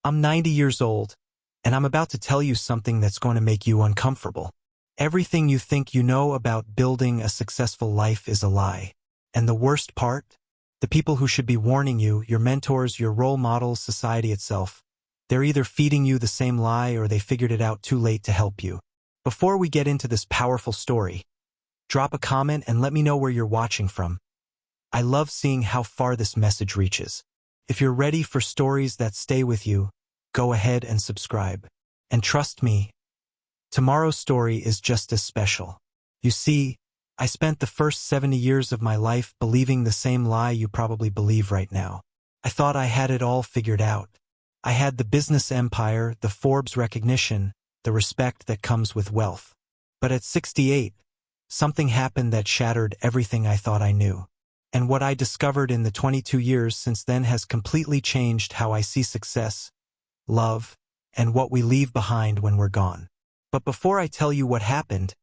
I'm 90 years old, and I'm about to tell you something that's going to make you uncomfortable. Everything you think you know about building a successful life is a lie. And the worst part? The people who should be warning you, your mentors, your role models, society itself, they're either feeding you the same lie or they figured it out too late to help you. Before we get into this powerful story, drop a comment and let me know where you're watching from. I love seeing how far this message reaches. If you're ready for stories that stay with you, go ahead and subscribe. And trust me, tomorrow's story is just as special. You see, I spent the first 70 years of my life believing the same lie you probably believe right now. I thought I had it all figured out. I had the business empire, the Forbes recognition, the respect that comes with wealth. But at 68, something happened that shattered everything I thought I knew. And what I discovered in the 22 years since then has completely changed how I see success, love, and what we leave behind when we're gone. But before I tell you what happened,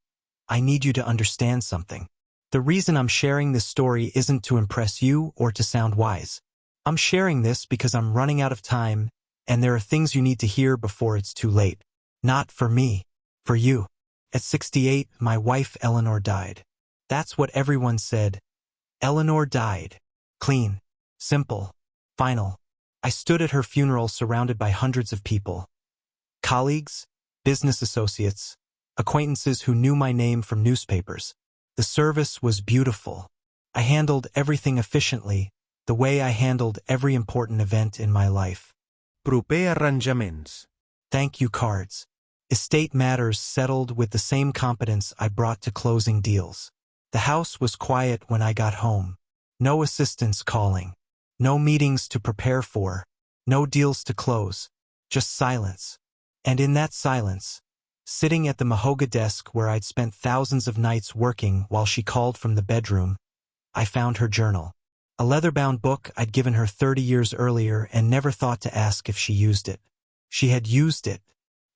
I need you to understand something. The reason I'm sharing this story isn't to impress you or to sound wise. I'm sharing this because I'm running out of time, and there are things you need to hear before it's too late. Not for me, for you. At 68, my wife Eleanor died. That's what everyone said. Eleanor died. Clean. Simple. Final. I stood at her funeral surrounded by hundreds of people. Colleagues, business associates, acquaintances who knew my name from newspapers. The service was beautiful. I handled everything efficiently, the way I handled every important event in my life. Proper arranjaments. Thank you cards. Estate matters settled with the same competence I brought to closing deals. The house was quiet when I got home. No assistants calling. No meetings to prepare for. No deals to close. Just silence. And in that silence, sitting at the mahogany desk where I'd spent thousands of nights working while she called from the bedroom, I found her journal. A leather-bound book I'd given her 30 years earlier and never thought to ask if she used it. She had used it.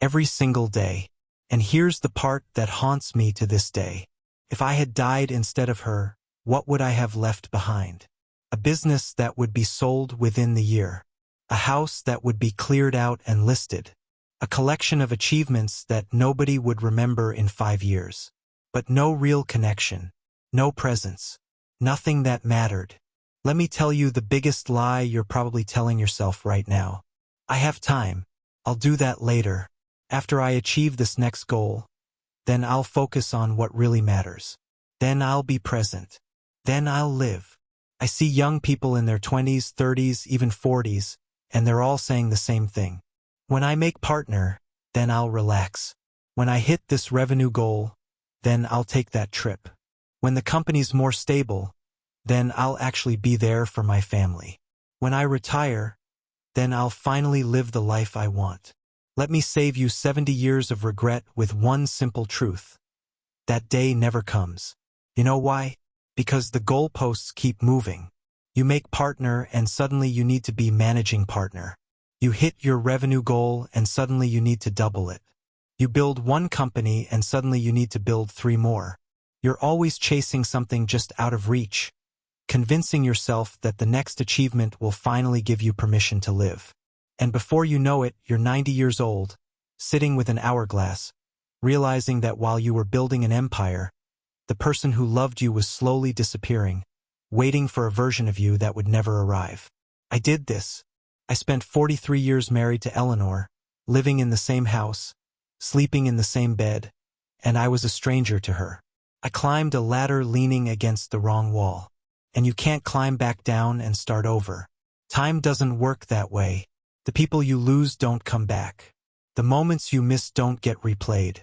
Every single day. And here's the part that haunts me to this day. If I had died instead of her, what would I have left behind? A business that would be sold within the year. A house that would be cleared out and listed. A collection of achievements that nobody would remember in 5 years. But no real connection. No presence. Nothing that mattered. Let me tell you the biggest lie you're probably telling yourself right now. I have time. I'll do that later. After I achieve this next goal, then I'll focus on what really matters. Then I'll be present. Then I'll live. I see young people in their 20s, 30s, even 40s, and they're all saying the same thing. When I make partner, then I'll relax. When I hit this revenue goal, then I'll take that trip. When the company's more stable, then I'll actually be there for my family. When I retire, then I'll finally live the life I want. Let me save you 70 years of regret with one simple truth. That day never comes. You know why? Because the goalposts keep moving. You make partner and suddenly you need to be managing partner. You hit your revenue goal and suddenly you need to double it. You build one company and suddenly you need to build 3 more. You're always chasing something just out of reach, convincing yourself that the next achievement will finally give you permission to live. And before you know it, you're 90 years old, sitting with an hourglass, realizing that while you were building an empire, the person who loved you was slowly disappearing, waiting for a version of you that would never arrive. I did this. I spent 43 years married to Eleanor, living in the same house, sleeping in the same bed, and I was a stranger to her. I climbed a ladder leaning against the wrong wall. And you can't climb back down and start over. Time doesn't work that way. The people you lose don't come back. The moments you miss don't get replayed.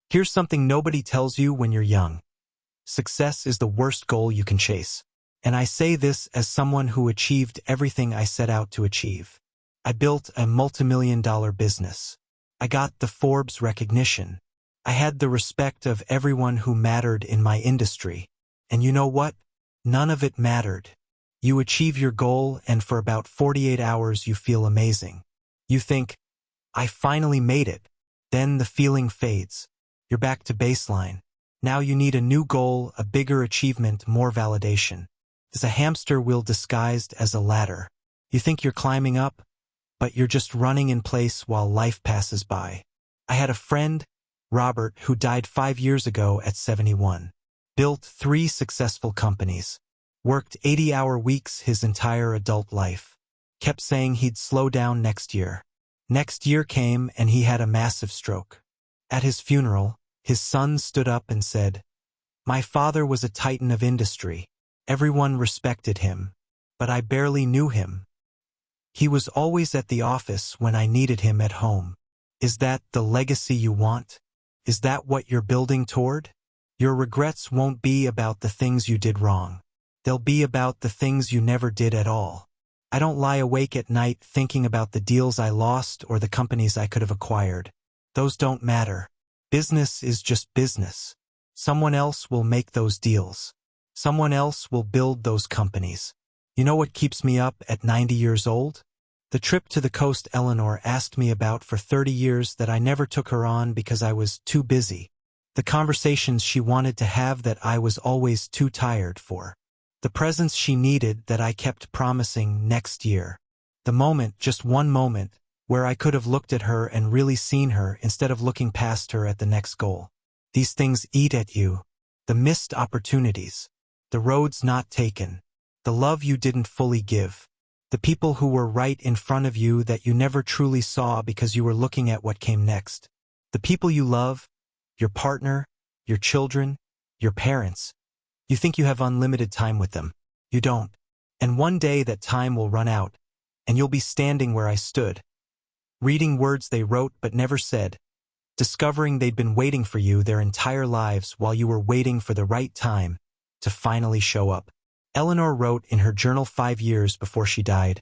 Here's something nobody tells you when you're young. Success is the worst goal you can chase. And I say this as someone who achieved everything I set out to achieve. I built a multimillion-dollar business. I got the Forbes recognition. I had the respect of everyone who mattered in my industry. And you know what? None of it mattered. You achieve your goal and for about 48 hours you feel amazing. You think, I finally made it. Then the feeling fades. You're back to baseline. Now you need a new goal, a bigger achievement, more validation. It's a hamster wheel disguised as a ladder. You think you're climbing up, but you're just running in place while life passes by. I had a friend, Robert, who died 5 years ago at 71. Built 3 successful companies. Worked 80-hour weeks his entire adult life. Kept saying he'd slow down next year. Next year came and he had a massive stroke. At his funeral, his son stood up and said, "My father was a titan of industry. Everyone respected him, but I barely knew him. He was always at the office when I needed him at home." Is that the legacy you want? Is that what you're building toward? Your regrets won't be about the things you did wrong. They'll be about the things you never did at all. I don't lie awake at night thinking about the deals I lost or the companies I could have acquired. Those don't matter. Business is just business. Someone else will make those deals. Someone else will build those companies. You know what keeps me up at 90 years old? The trip to the coast Eleanor asked me about for 30 years that I never took her on because I was too busy. The conversations she wanted to have that I was always too tired for. The presence she needed that I kept promising next year. The moment, just one moment, where I could have looked at her and really seen her instead of looking past her at the next goal. These things eat at you. The missed opportunities. The roads not taken. The love you didn't fully give. The people who were right in front of you that you never truly saw because you were looking at what came next. The people you love, your partner, your children, your parents. You think you have unlimited time with them. You don't. And one day that time will run out, and you'll be standing where I stood, reading words they wrote but never said, discovering they'd been waiting for you their entire lives while you were waiting for the right time to finally show up. Eleanor wrote in her journal 5 years before she died,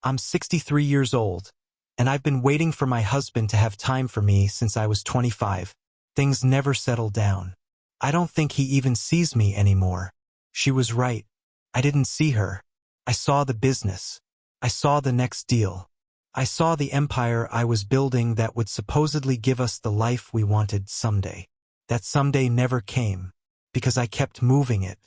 "I'm 63 years old, and I've been waiting for my husband to have time for me since I was 25. Things never settle down. I don't think he even sees me anymore." She was right. I didn't see her. I saw the business. I saw the next deal. I saw the empire I was building that would supposedly give us the life we wanted someday. That someday never came, because I kept moving it.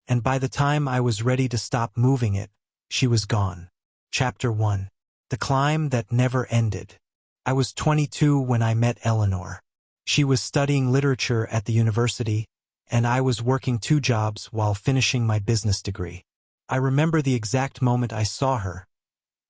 And by the time I was ready to stop moving it, she was gone. Chapter 1. The Climb That Never Ended. I was 22 when I met Eleanor. She was studying literature at the university, and I was working 2 jobs while finishing my business degree. I remember the exact moment I saw her,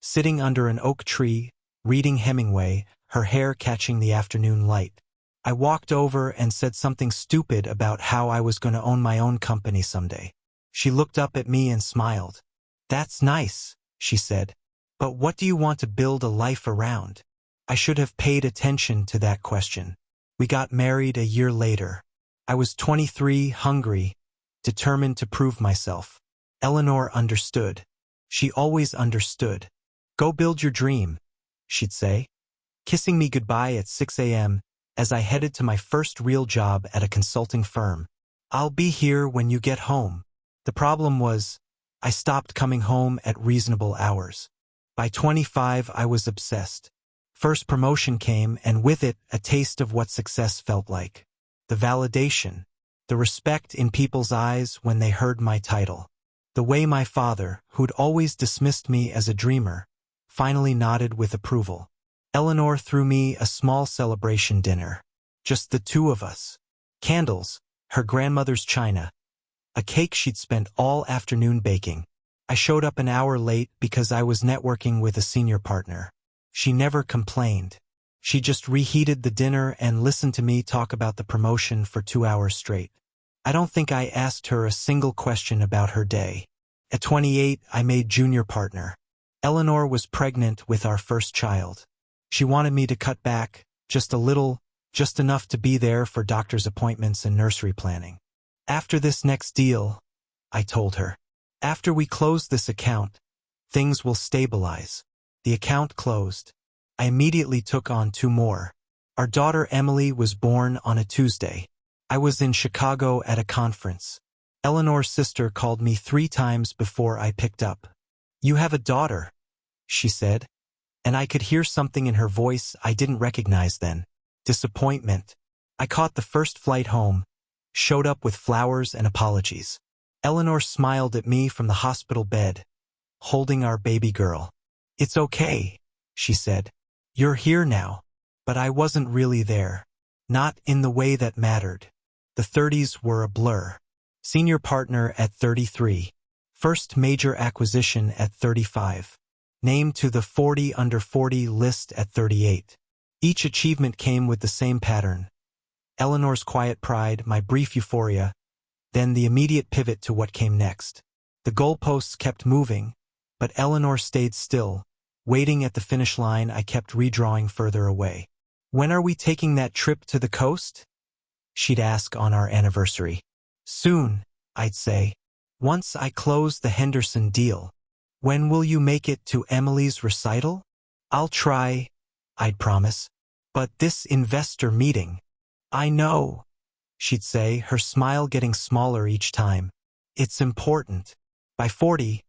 sitting under an oak tree, reading Hemingway, her hair catching the afternoon light. I walked over and said something stupid about how I was going to own my own company someday. She looked up at me and smiled. "That's nice," she said. "But what do you want to build a life around?" I should have paid attention to that question. We got married a year later. I was 23, hungry, determined to prove myself. Eleanor understood. She always understood. "Go build your dream," she'd say, kissing me goodbye at 6 a.m. as I headed to my first real job at a consulting firm. "I'll be here when you get home." The problem was, I stopped coming home at reasonable hours. By 25, I was obsessed. First promotion came, and with it, a taste of what success felt like. The validation, the respect in people's eyes when they heard my title. The way my father, who'd always dismissed me as a dreamer, finally nodded with approval. Eleanor threw me a small celebration dinner. Just the 2 of us. Candles, her grandmother's china, a cake she'd spent all afternoon baking. I showed up an hour late because I was networking with a senior partner. She never complained. She just reheated the dinner and listened to me talk about the promotion for 2 hours straight. I don't think I asked her a single question about her day. At 28, I made junior partner. Eleanor was pregnant with our first child. She wanted me to cut back, just a little, just enough to be there for doctor's appointments and nursery planning. "After this next deal," I told her, "after we close this account, things will stabilize." The account closed. I immediately took on 2 more. Our daughter Emily was born on a Tuesday. I was in Chicago at a conference. Eleanor's sister called me 3 times before I picked up. "You have a daughter," she said, and I could hear something in her voice I didn't recognize then. Disappointment. I caught the first flight home, showed up with flowers and apologies. Eleanor smiled at me from the hospital bed, holding our baby girl. "It's okay," she said. You're here now. But I wasn't really there. Not in the way that mattered. The 30s were a blur. Senior partner at 33. First major acquisition at 35. Named to the 40 under 40 list at 38. Each achievement came with the same pattern. Eleanor's quiet pride, my brief euphoria, then the immediate pivot to what came next. The goalposts kept moving, but Eleanor stayed still. Waiting at the finish line, I kept redrawing further away. When are we taking that trip to the coast? She'd ask on our anniversary. Soon, I'd say. Once I close the Henderson deal. When will you make it to Emily's recital? I'll try, I'd promise. But this investor meeting. I know, she'd say, her smile getting smaller each time. It's important. By 40,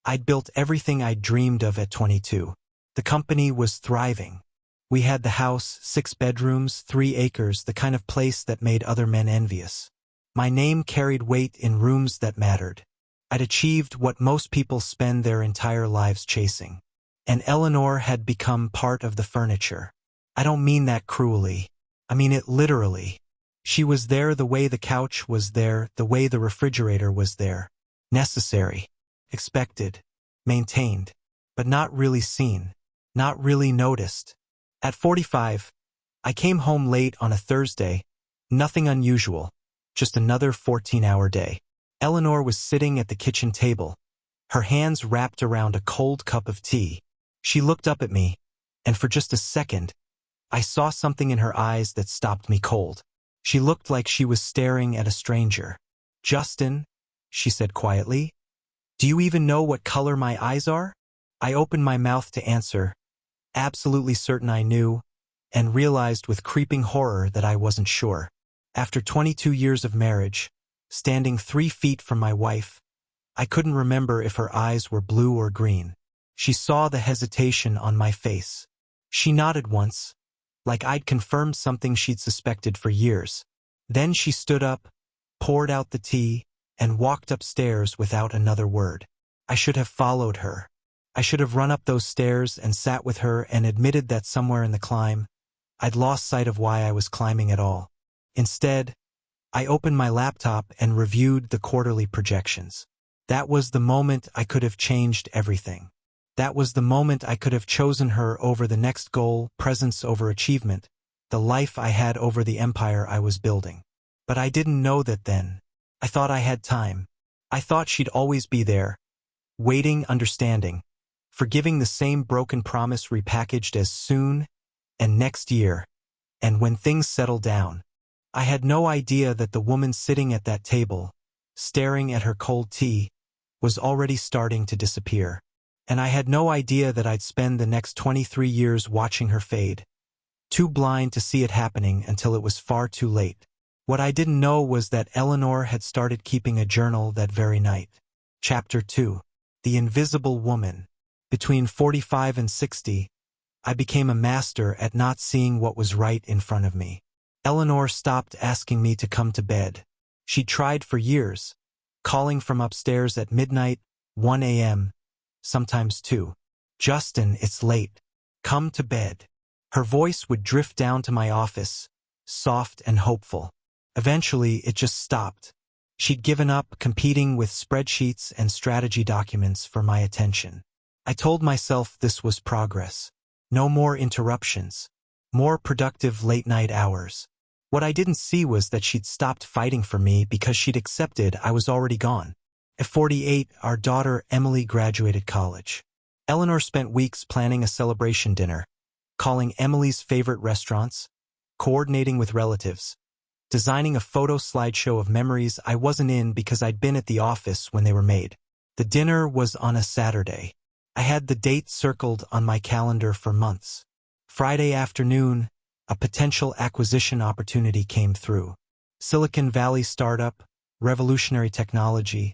I'd built everything I'd dreamed of at 22. The company was thriving. We had the house, 6 bedrooms, 3 acres, the kind of place that made other men envious. My name carried weight in rooms that mattered. I'd achieved what most people spend their entire lives chasing. And Eleanor had become part of the furniture. I don't mean that cruelly. I mean it literally. She was there the way the couch was there, the way the refrigerator was there. Necessary. Expected. Maintained. But not really seen. Not really noticed. At 45, I came home late on a Thursday. Nothing unusual. Just another 14-hour day. Eleanor was sitting at the kitchen table, her hands wrapped around a cold cup of tea. She looked up at me, and for just a second, I saw something in her eyes that stopped me cold. She looked like she was staring at a stranger. Justin, she said quietly, do you even know what color my eyes are? I opened my mouth to answer, absolutely certain I knew, and realized with creeping horror that I wasn't sure. After 22 years of marriage, standing 3 feet from my wife, I couldn't remember if her eyes were blue or green. She saw the hesitation on my face. She nodded once, like I'd confirmed something she'd suspected for years. Then she stood up, poured out the tea, and walked upstairs without another word. I should have followed her. I should have run up those stairs and sat with her and admitted that somewhere in the climb, I'd lost sight of why I was climbing at all. Instead, I opened my laptop and reviewed the quarterly projections. That was the moment I could have changed everything. That was the moment I could have chosen her over the next goal, presence over achievement, the life I had over the empire I was building. But I didn't know that then. I thought I had time. I thought she'd always be there, waiting, understanding, forgiving the same broken promise repackaged as soon and next year, and when things settled down. I had no idea that the woman sitting at that table, staring at her cold tea, was already starting to disappear. And I had no idea that I'd spend the next 23 years watching her fade, too blind to see it happening until it was far too late. What I didn't know was that Eleanor had started keeping a journal that very night. Chapter 2. The Invisible Woman. Between 45 and 60, I became a master at not seeing what was right in front of me. Eleanor stopped asking me to come to bed. She tried for years, calling from upstairs at midnight, 1 a.m., sometimes 2. Justin, it's late. Come to bed. Her voice would drift down to my office, soft and hopeful. Eventually, it just stopped. She'd given up competing with spreadsheets and strategy documents for my attention. I told myself this was progress. No more interruptions. More productive late-night hours. What I didn't see was that she'd stopped fighting for me because she'd accepted I was already gone. At 48, our daughter Emily graduated college. Eleanor spent weeks planning a celebration dinner, calling Emily's favorite restaurants, coordinating with relatives, designing a photo slideshow of memories I wasn't in because I'd been at the office when they were made. The dinner was on a Saturday. I had the date circled on my calendar for months. Friday afternoon, a potential acquisition opportunity came through. Silicon Valley startup, revolutionary technology,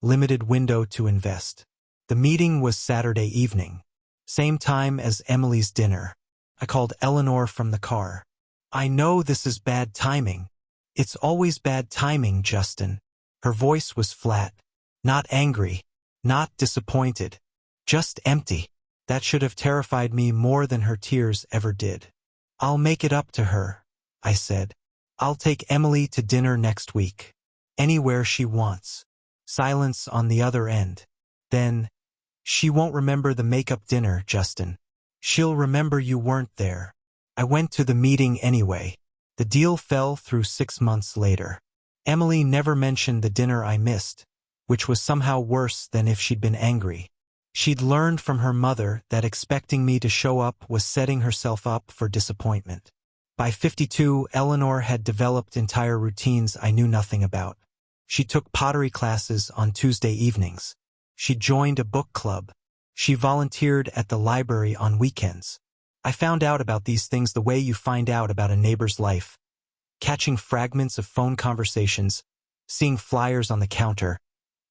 limited window to invest. The meeting was Saturday evening, same time as Emily's dinner. I called Eleanor from the car. I know this is bad timing. It's always bad timing, Justin. Her voice was flat. Not angry. Not disappointed. Just empty. That should have terrified me more than her tears ever did. I'll make it up to her, I said. I'll take Emily to dinner next week. Anywhere she wants. Silence on the other end. Then, she won't remember the make-up dinner, Justin. She'll remember you weren't there. I went to the meeting anyway. The deal fell through 6 months later. Emily never mentioned the dinner I missed, which was somehow worse than if she'd been angry. She'd learned from her mother that expecting me to show up was setting herself up for disappointment. By 52, Eleanor had developed entire routines I knew nothing about. She took pottery classes on Tuesday evenings. She joined a book club. She volunteered at the library on weekends. I found out about these things the way you find out about a neighbor's life. Catching fragments of phone conversations, seeing flyers on the counter,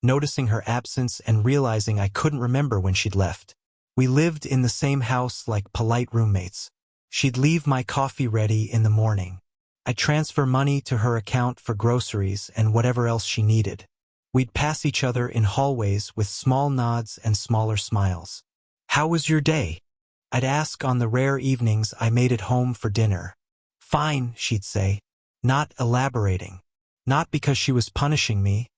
noticing her absence and realizing I couldn't remember when she'd left. We lived in the same house like polite roommates. She'd leave my coffee ready in the morning. I'd transfer money to her account for groceries and whatever else she needed. We'd pass each other in hallways with small nods and smaller smiles. "How was your day?" I'd ask on the rare evenings I made it home for dinner. "Fine," she'd say, not elaborating. Not because she was punishing me,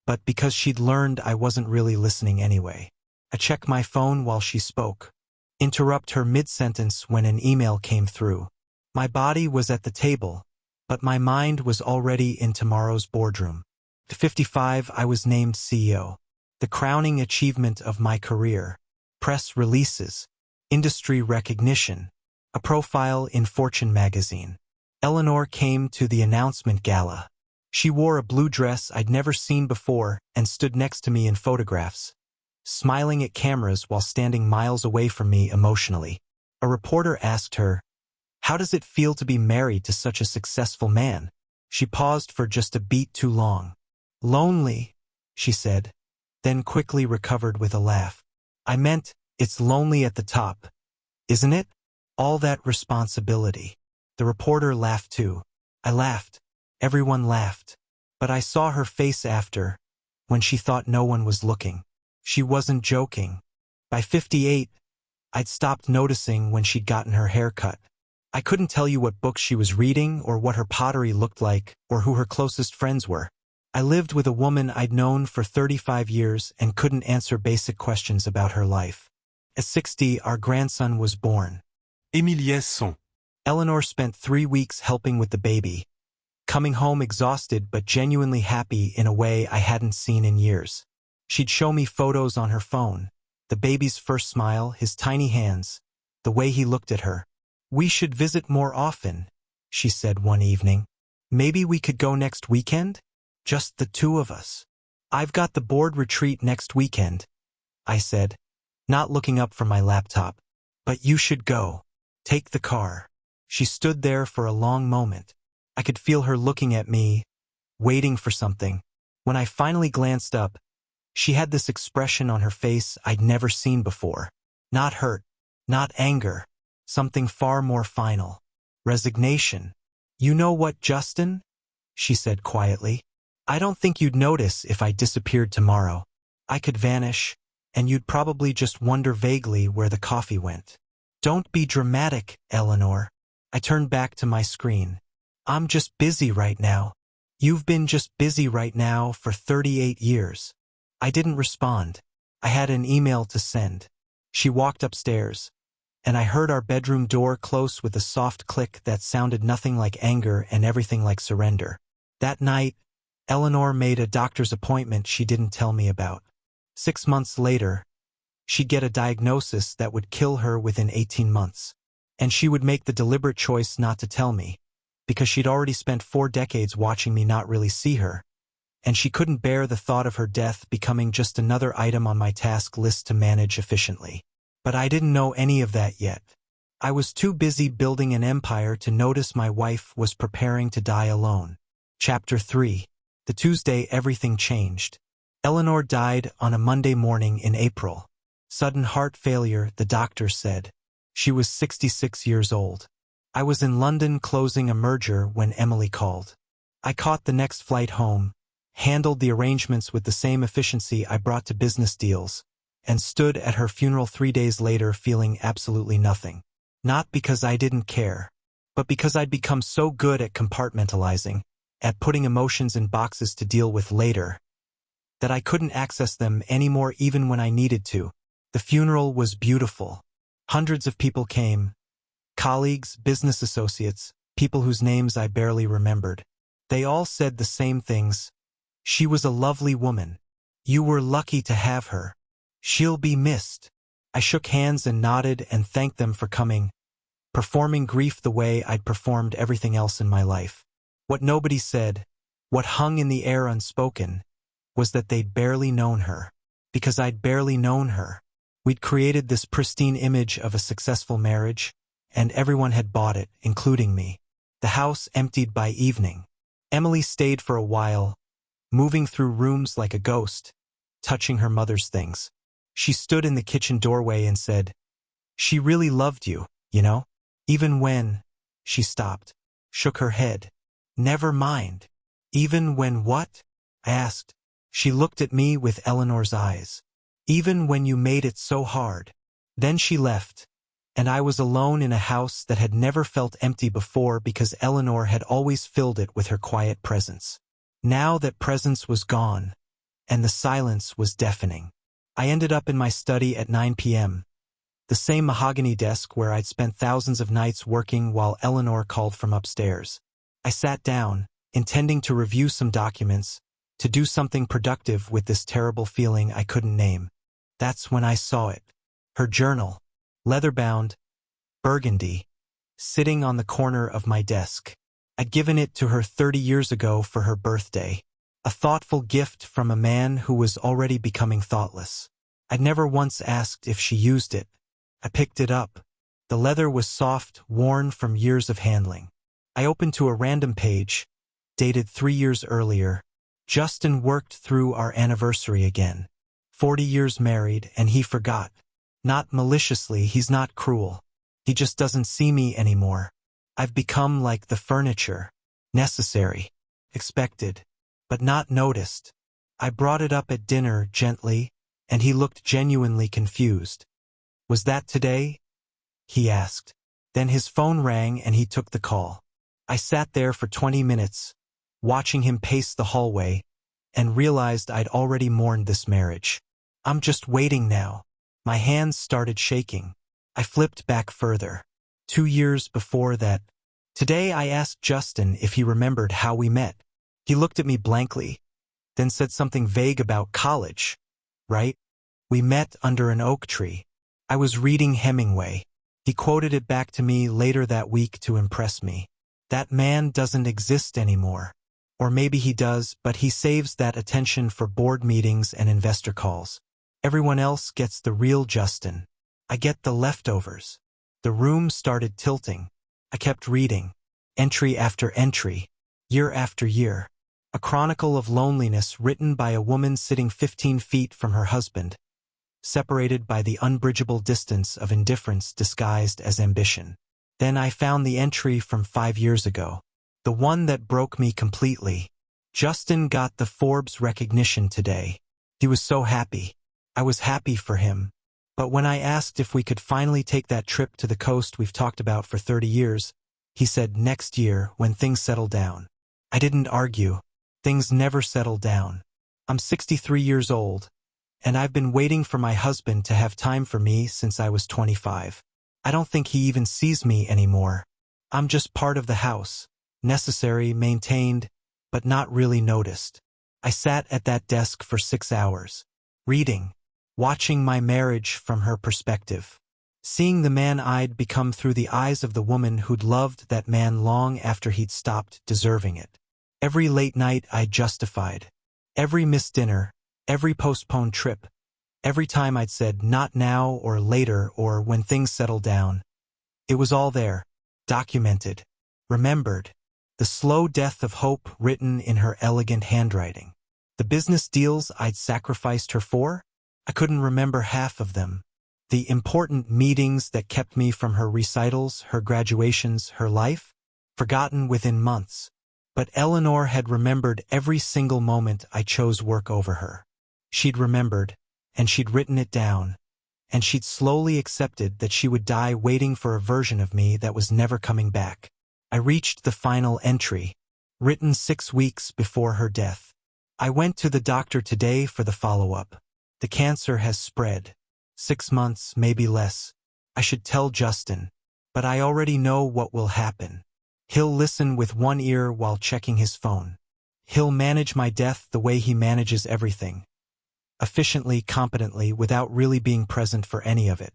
but because she'd learned I wasn't really listening anyway. I'd check my phone while she spoke. Interrupt her mid-sentence when an email came through. My body was at the table, but my mind was already in tomorrow's boardroom. At 55, I was named CEO. The crowning achievement of my career. Press releases. Industry recognition. A profile in Fortune magazine. Eleanor came to the announcement gala. She wore a blue dress I'd never seen before and stood next to me in photographs, smiling at cameras while standing miles away from me emotionally. A reporter asked her, "How does it feel to be married to such a successful man?" She paused for just a beat too long. "Lonely," she said, then quickly recovered with a laugh. "I meant, it's lonely at the top, isn't it? All that responsibility." The reporter laughed too. I laughed. Everyone laughed. But I saw her face after, when she thought no one was looking. She wasn't joking. By 58, I'd stopped noticing when she'd gotten her hair cut. I couldn't tell you what books she was reading or what her pottery looked like or who her closest friends were. I lived with a woman I'd known for 35 years and couldn't answer basic questions about her life. At 60, our grandson was born. Humiliation. Eleanor spent 3 weeks helping with the baby, coming home exhausted but genuinely happy in a way I hadn't seen in years. She'd show me photos on her phone, the baby's first smile, his tiny hands, the way he looked at her. "We should visit more often," she said one evening. "Maybe we could go next weekend? Just the two of us." "I've got the board retreat next weekend," I said, not looking up from my laptop. "But you should go. Take the car." She stood there for a long moment. I could feel her looking at me, waiting for something. When I finally glanced up, she had this expression on her face I'd never seen before. Not hurt, not anger, something far more final. Resignation. "You know what, Justin?" she said quietly. "I don't think you'd notice if I disappeared tomorrow. I could vanish, and you'd probably just wonder vaguely where the coffee went." "Don't be dramatic, Eleanor." I turned back to my screen. "I'm just busy right now." "You've been just busy right now for 38 years. I didn't respond. I had an email to send. She walked upstairs, and I heard our bedroom door close with a soft click that sounded nothing like anger and everything like surrender. That night, Eleanor made a doctor's appointment she didn't tell me about. 6 months later, she'd get a diagnosis that would kill her within 18 months. And she would make the deliberate choice not to tell me, because she'd already spent 4 decades watching me not really see her, and she couldn't bear the thought of her death becoming just another item on my task list to manage efficiently. But I didn't know any of that yet. I was too busy building an empire to notice my wife was preparing to die alone. Chapter 3. The Tuesday everything changed. Eleanor died on a Monday morning in April. Sudden heart failure, the doctor said. She was 66 years old. I was in London closing a merger when Emily called. I caught the next flight home, handled the arrangements with the same efficiency I brought to business deals, and stood at her funeral 3 days later feeling absolutely nothing. Not because I didn't care, but because I'd become so good at compartmentalizing, at putting emotions in boxes to deal with later, that I couldn't access them anymore even when I needed to. The funeral was beautiful. Hundreds of people came. Colleagues, business associates, people whose names I barely remembered. They all said the same things. She was a lovely woman. You were lucky to have her. She'll be missed. I shook hands and nodded and thanked them for coming, performing grief the way I'd performed everything else in my life. What nobody said, what hung in the air unspoken, was that they'd barely known her. Because I'd barely known her. We'd created this pristine image of a successful marriage, and everyone had bought it, including me. The house emptied by evening. Emily stayed for a while, moving through rooms like a ghost, touching her mother's things. She stood in the kitchen doorway and said, "She really loved you, you know? Even when—" She stopped, shook her head. "Never mind." "Even when what?" I asked. She looked at me with Eleanor's eyes. "Even when you made it so hard." Then she left, and I was alone in a house that had never felt empty before because Eleanor had always filled it with her quiet presence. Now that presence was gone, and the silence was deafening. I ended up in my study at 9 p.m., the same mahogany desk where I'd spent thousands of nights working while Eleanor called from upstairs. I sat down, intending to review some documents, to do something productive with this terrible feeling I couldn't name. That's when I saw it. Her journal, leather-bound, burgundy, sitting on the corner of my desk. I'd given it to her 30 years ago for her birthday. A thoughtful gift from a man who was already becoming thoughtless. I'd never once asked if she used it. I picked it up. The leather was soft, worn from years of handling. I opened to a random page, dated 3 years earlier. Justin worked through our anniversary again. 40 years married, and he forgot. Not maliciously, he's not cruel. He just doesn't see me anymore. I've become like the furniture. Necessary. Expected. But not noticed. I brought it up at dinner gently, and he looked genuinely confused. "Was that today?" he asked. Then his phone rang and he took the call. I sat there for 20 minutes, watching him pace the hallway, and realized I'd already mourned this marriage. I'm just waiting now. My hands started shaking. I flipped back further. 2 years before that. Today I asked Justin if he remembered how we met. He looked at me blankly, then said something vague about college. Right? We met under an oak tree. I was reading Hemingway. He quoted it back to me later that week to impress me. That man doesn't exist anymore. Or maybe he does, but he saves that attention for board meetings and investor calls. Everyone else gets the real Justin. I get the leftovers. The room started tilting. I kept reading. Entry after entry. Year after year. A chronicle of loneliness written by a woman sitting 15 feet from her husband, separated by the unbridgeable distance of indifference disguised as ambition. Then I found the entry from 5 years ago. The one that broke me completely. Justin got the Forbes recognition today. He was so happy. I was happy for him. But when I asked if we could finally take that trip to the coast we've talked about for 30 years, he said next year when things settle down. I didn't argue. Things never settle down. I'm 63 years old, and I've been waiting for my husband to have time for me since I was 25. I don't think he even sees me anymore. I'm just part of the house, necessary, maintained, but not really noticed. I sat at that desk for 6 hours, reading, watching my marriage from her perspective, seeing the man I'd become through the eyes of the woman who'd loved that man long after he'd stopped deserving it. Every late night I justified. Every missed dinner, every postponed trip, every time I'd said not now or later or when things settle down. It was all there, documented, remembered. The slow death of hope written in her elegant handwriting. The business deals I'd sacrificed her for? I couldn't remember half of them. The important meetings that kept me from her recitals, her graduations, her life? Forgotten within months. But Eleanor had remembered every single moment I chose work over her. She'd remembered, and she'd written it down, and she'd slowly accepted that she would die waiting for a version of me that was never coming back. I reached the final entry, written 6 weeks before her death. I went to the doctor today for the follow-up. The cancer has spread. 6 months, maybe less. I should tell Justin, but I already know what will happen. He'll listen with one ear while checking his phone. He'll manage my death the way he manages everything. Efficiently, competently, without really being present for any of it.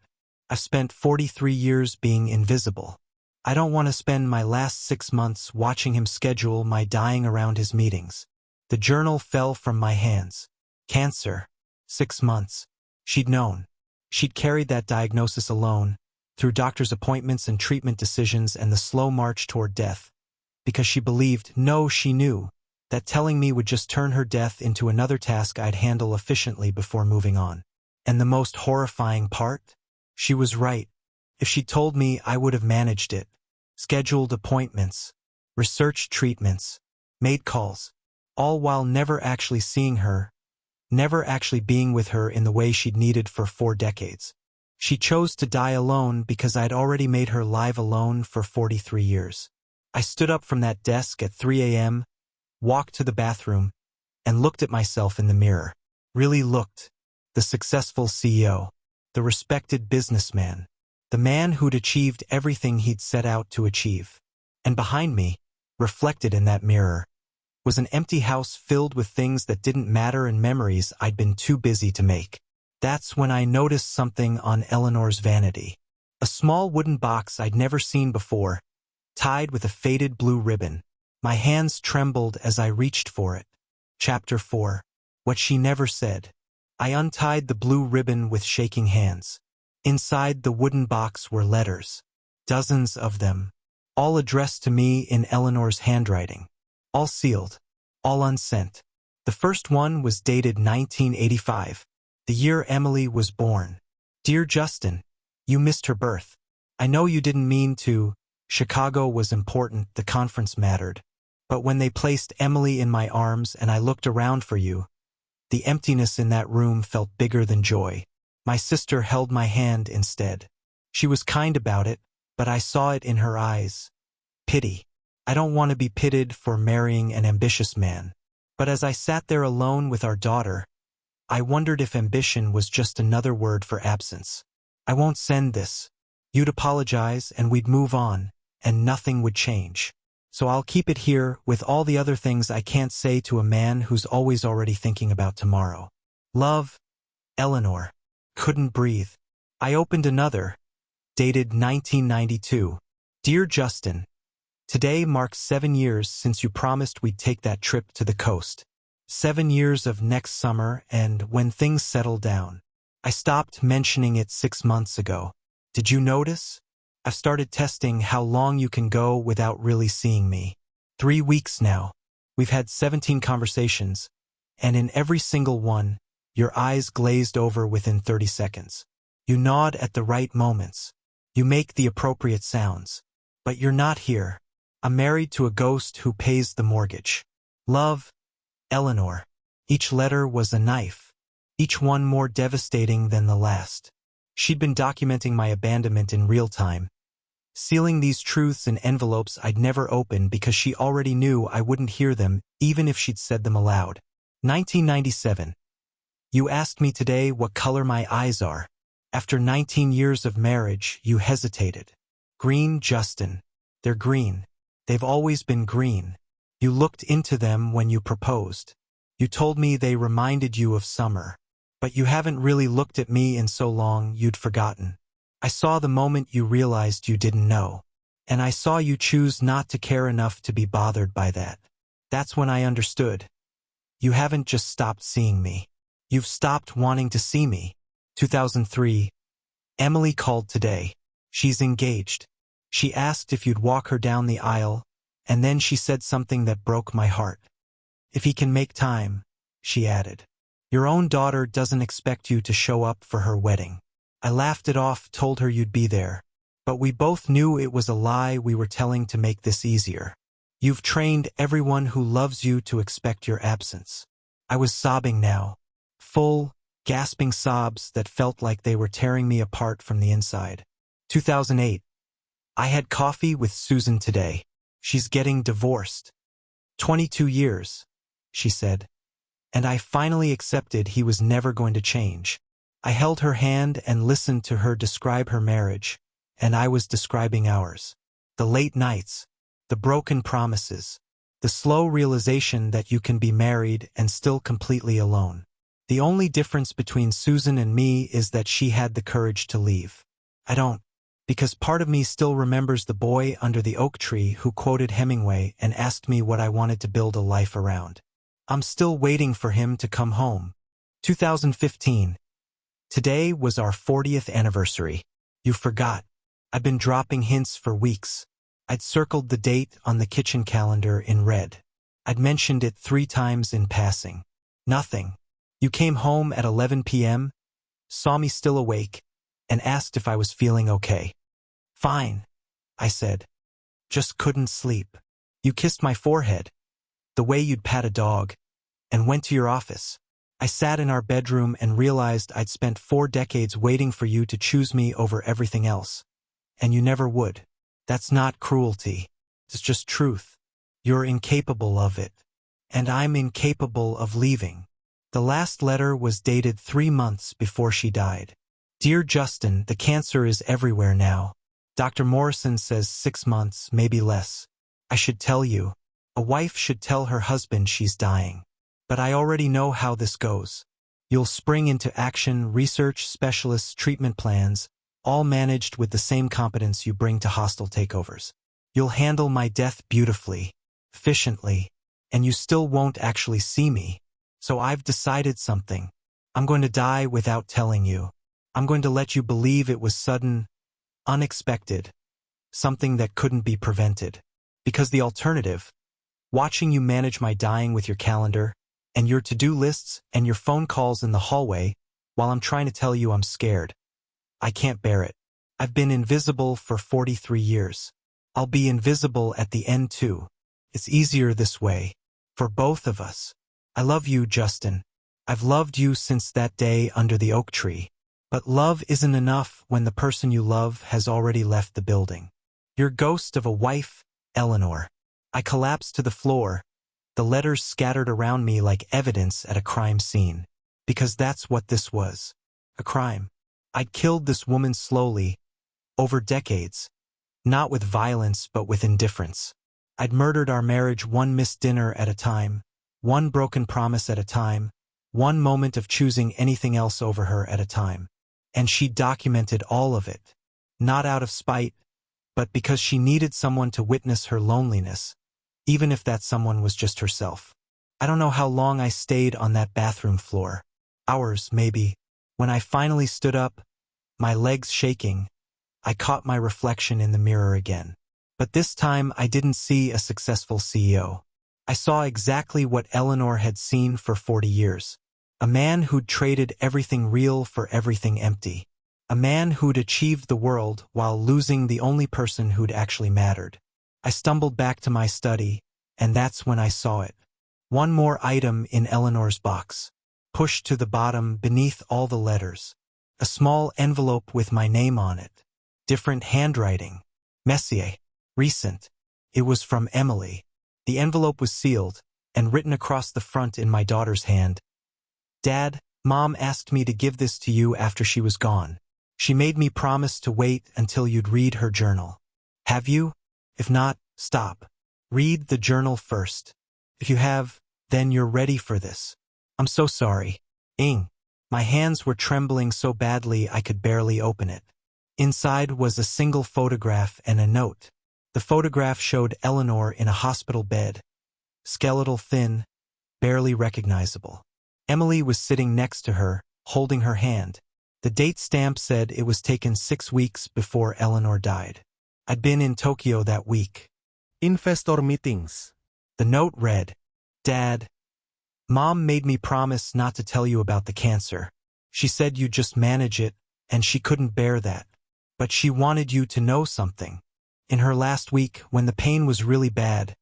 I've spent 43 years being invisible. I don't want to spend my last 6 months watching him schedule my dying around his meetings. The journal fell from my hands. Cancer. 6 months. She'd known. She'd carried that diagnosis alone, through doctor's appointments and treatment decisions and the slow march toward death, because she believed, no, she knew, that telling me would just turn her death into another task I'd handle efficiently before moving on. And the most horrifying part? She was right. If she'd told me, I would have managed it. Scheduled appointments, researched treatments, made calls, all while never actually seeing her, never actually being with her in the way she'd needed for 4 decades. She chose to die alone because I'd already made her live alone for 43 years. I stood up from that desk at 3 a.m., walked to the bathroom, and looked at myself in the mirror. Really looked. The successful CEO, the respected businessman, the man who'd achieved everything he'd set out to achieve. And behind me, reflected in that mirror, was an empty house filled with things that didn't matter and memories I'd been too busy to make. That's when I noticed something on Eleanor's vanity. A small wooden box I'd never seen before, tied with a faded blue ribbon. My hands trembled as I reached for it. Chapter 4. What She Never Said. I untied the blue ribbon with shaking hands. Inside the wooden box were letters. Dozens of them. All addressed to me in Eleanor's handwriting. All sealed. All unsent. The first one was dated 1985. The year Emily was born. Dear Justin, you missed her birth. I know you didn't mean to. Chicago was important, the conference mattered. But when they placed Emily in my arms and I looked around for you, the emptiness in that room felt bigger than joy. My sister held my hand instead. She was kind about it, but I saw it in her eyes. Pity. I don't want to be pitied for marrying an ambitious man. But as I sat there alone with our daughter, I wondered if ambition was just another word for absence. I won't send this. You'd apologize and we'd move on, and nothing would change. So I'll keep it here with all the other things I can't say to a man who's always already thinking about tomorrow. Love, Eleanor. Couldn't breathe. I opened another, dated 1992. Dear Justin, today marks 7 years since you promised we'd take that trip to the coast. 7 years of next summer and when things settle down. I stopped mentioning it 6 months ago. Did you notice? I've started testing how long you can go without really seeing me. 3 weeks now. We've had 17 conversations, and in every single one, your eyes glazed over within 30 seconds. You nod at the right moments. You make the appropriate sounds. But you're not here. I'm married to a ghost who pays the mortgage. Love, Eleanor. Each letter was a knife. Each one more devastating than the last. She'd been documenting my abandonment in real time, sealing these truths in envelopes I'd never open because she already knew I wouldn't hear them even if she'd said them aloud. 1997. You asked me today what color my eyes are. After 19 years of marriage, you hesitated. Green, Justin. They're green. They've always been green. You looked into them when you proposed. You told me they reminded you of summer. But you haven't really looked at me in so long you'd forgotten. I saw the moment you realized you didn't know. And I saw you choose not to care enough to be bothered by that. That's when I understood. You haven't just stopped seeing me. You've stopped wanting to see me. 2003. Emily called today. She's engaged. She asked if you'd walk her down the aisle, and then she said something that broke my heart. If he can make time, she added. Your own daughter doesn't expect you to show up for her wedding. I laughed it off, told her you'd be there. But we both knew it was a lie we were telling to make this easier. You've trained everyone who loves you to expect your absence. I was sobbing now. Full, gasping sobs that felt like they were tearing me apart from the inside. 2008. I had coffee with Susan today. She's getting divorced. 22 years, she said. And I finally accepted he was never going to change. I held her hand and listened to her describe her marriage, and I was describing ours. The late nights, the broken promises, the slow realization that you can be married and still completely alone. The only difference between Susan and me is that she had the courage to leave. I don't, because part of me still remembers the boy under the oak tree who quoted Hemingway and asked me what I wanted to build a life around. I'm still waiting for him to come home. 2015. Today was our 40th anniversary. You forgot. I've been dropping hints for weeks. I'd circled the date on the kitchen calendar in red. I'd mentioned it 3 times in passing. Nothing. You came home at 11 p.m., saw me still awake, and asked if I was feeling okay. Fine, I said. Just couldn't sleep. You kissed my forehead, the way you'd pat a dog, and went to your office. I sat in our bedroom and realized I'd spent 4 decades waiting for you to choose me over everything else. And you never would. That's not cruelty. It's just truth. You're incapable of it. And I'm incapable of leaving. The last letter was dated 3 months before she died. Dear Justin, the cancer is everywhere now. Dr. Morrison says 6 months, maybe less. I should tell you. A wife should tell her husband she's dying. But I already know how this goes. You'll spring into action, research, specialists, treatment plans, all managed with the same competence you bring to hostile takeovers. You'll handle my death beautifully, efficiently, and you still won't actually see me. So I've decided something. I'm going to die without telling you. I'm going to let you believe it was sudden, unexpected, something that couldn't be prevented. Because the alternative, watching you manage my dying with your calendar, and your to-do lists and your phone calls in the hallway, while I'm trying to tell you I'm scared. I can't bear it. I've been invisible for 43 years. I'll be invisible at the end too. It's easier this way. For both of us. I love you, Justin. I've loved you since that day under the oak tree. But love isn't enough when the person you love has already left the building. Your ghost of a wife, Eleanor. I collapsed to the floor, the letters scattered around me like evidence at a crime scene. Because that's what this was. A crime. I'd killed this woman slowly, over decades. Not with violence, but with indifference. I'd murdered our marriage one missed dinner at a time, one broken promise at a time, one moment of choosing anything else over her at a time. And she documented all of it. Not out of spite, but because she needed someone to witness her loneliness, even if that someone was just herself. I don't know how long I stayed on that bathroom floor. Hours, maybe. When I finally stood up, my legs shaking, I caught my reflection in the mirror again. But this time I didn't see a successful CEO. I saw exactly what Eleanor had seen for 40 years. A man who'd traded everything real for everything empty. A man who'd achieved the world while losing the only person who'd actually mattered. I stumbled back to my study, and that's when I saw it. One more item in Eleanor's box. Pushed to the bottom beneath all the letters. A small envelope with my name on it. Different handwriting. Messier. Recent. It was from Emily. The envelope was sealed, and written across the front in my daughter's hand. Dad, Mom asked me to give this to you after she was gone. She made me promise to wait until you'd read her journal. Have you? If not, stop. Read the journal first. If you have, then you're ready for this. I'm so sorry. Ing. My hands were trembling so badly I could barely open it. Inside was a single photograph and a note. The photograph showed Eleanor in a hospital bed. Skeletal thin, barely recognizable. Emily was sitting next to her, holding her hand. The date stamp said it was taken 6 weeks before Eleanor died. I'd been in Tokyo that week. Investor meetings. The note read, Dad, Mom made me promise not to tell you about the cancer. She said you'd just manage it, and she couldn't bear that. But she wanted you to know something. In her last week, when the pain was really bad,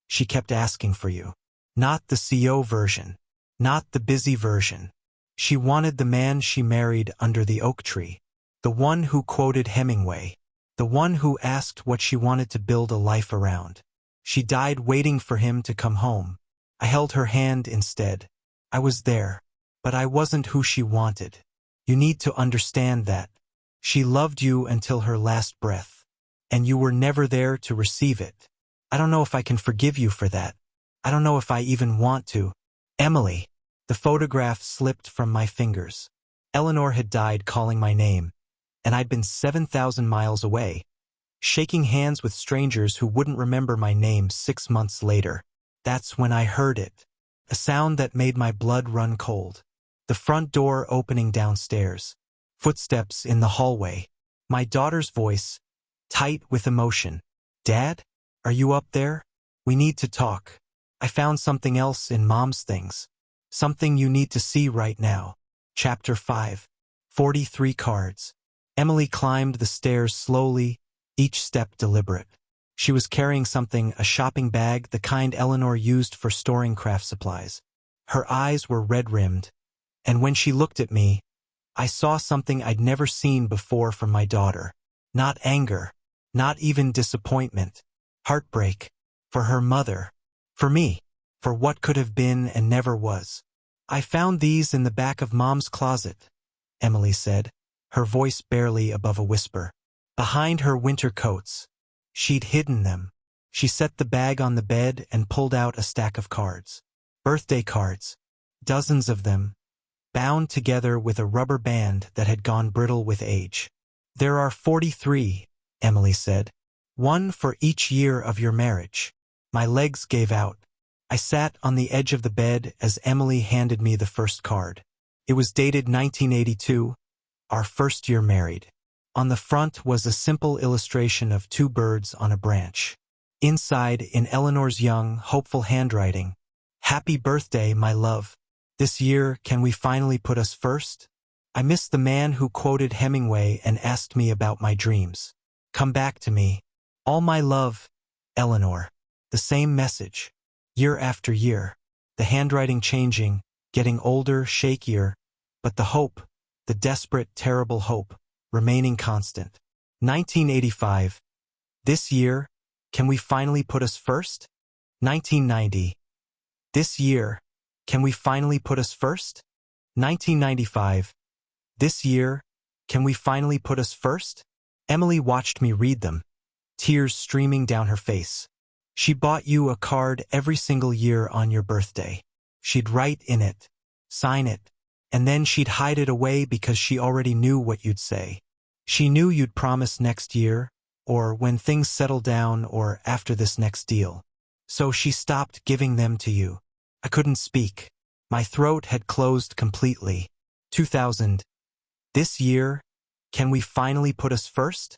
she kept asking for you. Not the CEO version. Not the busy version. She wanted the man she married under the oak tree. The one who quoted Hemingway. The one who asked what she wanted to build a life around. She died waiting for him to come home. I held her hand instead. I was there. But I wasn't who she wanted. You need to understand that. She loved you until her last breath. And you were never there to receive it. I don't know if I can forgive you for that. I don't know if I even want to. Emily. The photograph slipped from my fingers. Eleanor had died calling my name, and I'd been 7,000 miles away, shaking hands with strangers who wouldn't remember my name 6 months later. That's when I heard it. A sound that made my blood run cold. The front door opening downstairs. Footsteps in the hallway. My daughter's voice, tight with emotion. Dad? Are you up there? We need to talk. I found something else in Mom's things. Something you need to see right now. Chapter 5. 43 cards. Emily climbed the stairs slowly, each step deliberate. She was carrying something, a shopping bag, the kind Eleanor used for storing craft supplies. Her eyes were red-rimmed, and when she looked at me, I saw something I'd never seen before from my daughter. Not anger, not even disappointment. Heartbreak. For her mother. For me. For what could have been and never was. I found these in the back of Mom's closet, Emily said, her voice barely above a whisper. Behind her winter coats. She'd hidden them. She set the bag on the bed and pulled out a stack of cards. Birthday cards. Dozens of them, bound together with a rubber band that had gone brittle with age. There are 43, Emily said. One for each year of your marriage. My legs gave out. I sat on the edge of the bed as Emily handed me the first card. It was dated 1982, our first year married. On the front was a simple illustration of 2 birds on a branch. Inside, in Eleanor's young, hopeful handwriting, Happy birthday, my love. This year, can we finally put us first? I miss the man who quoted Hemingway and asked me about my dreams. Come back to me. All my love, Eleanor. The same message. Year after year, the handwriting changing, getting older, shakier, but the hope, the desperate, terrible hope, remaining constant. 1985. This year, can we finally put us first? 1990. This year, can we finally put us first? 1995. This year, can we finally put us first? Emily watched me read them, tears streaming down her face. She bought you a card every single year on your birthday. She'd write in it, sign it, and then she'd hide it away because she already knew what you'd say. She knew you'd promise next year, or when things settle down, or after this next deal. So she stopped giving them to you. I couldn't speak. My throat had closed completely. 2000. This year, can we finally put us first?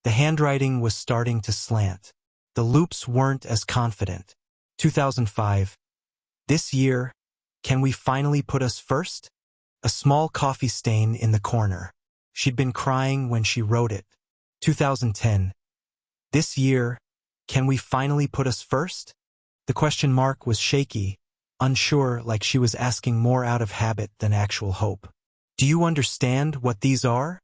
The handwriting was starting to slant. The loops weren't as confident. 2005. This year, can we finally put us first? A small coffee stain in the corner. She'd been crying when she wrote it. 2010. This year, can we finally put us first? The question mark was shaky, unsure, like she was asking more out of habit than actual hope. Do you understand what these are?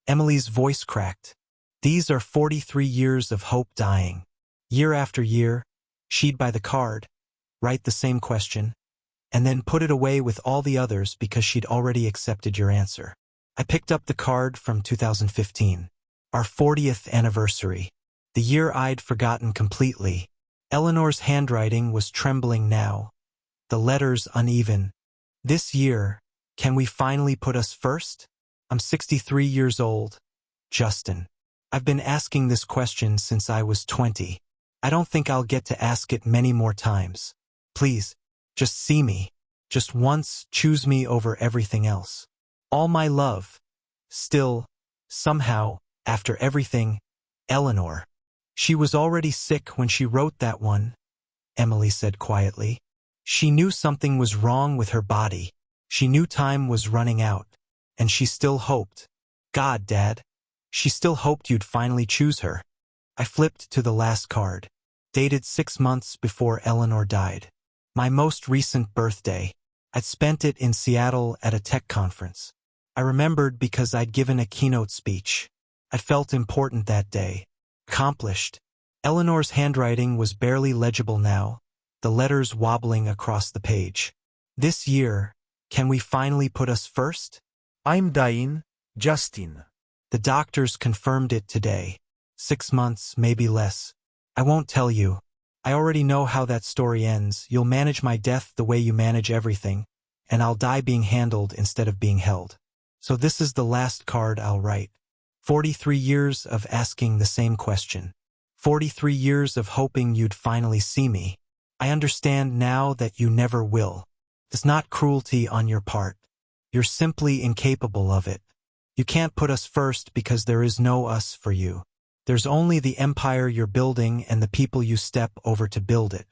Emily's voice cracked. These are 43 years of hope dying. Year after year, she'd buy the card, write the same question, and then put it away with all the others because she'd already accepted your answer. I picked up the card from 2015, our 40th anniversary, the year I'd forgotten completely. Eleanor's handwriting was trembling now, the letters uneven. This year, can we finally put us first? I'm 63 years old. Justin. I've been asking this question since I was 20. I don't think I'll get to ask it many more times. Please, just see me. Just once, choose me over everything else. All my love. Still, somehow, after everything, Eleanor. She was already sick when she wrote that one, Emily said quietly. She knew something was wrong with her body. She knew time was running out. And she still hoped. God, Dad. She still hoped you'd finally choose her. I flipped to the last card. Dated 6 months before Eleanor died. My most recent birthday. I'd spent it in Seattle at a tech conference. I remembered because I'd given a keynote speech. I felt important that day. Accomplished. Eleanor's handwriting was barely legible now, the letters wobbling across the page. This year, can we finally put us first? I'm dying, Justin. The doctors confirmed it today. 6 months, maybe less. I won't tell you. I already know how that story ends. You'll manage my death the way you manage everything, and I'll die being handled instead of being held. So this is the last card I'll write. 43 years of asking the same question. 43 years of hoping you'd finally see me. I understand now that you never will. It's not cruelty on your part. You're simply incapable of it. You can't put us first because there is no us for you. There's only the empire you're building and the people you step over to build it.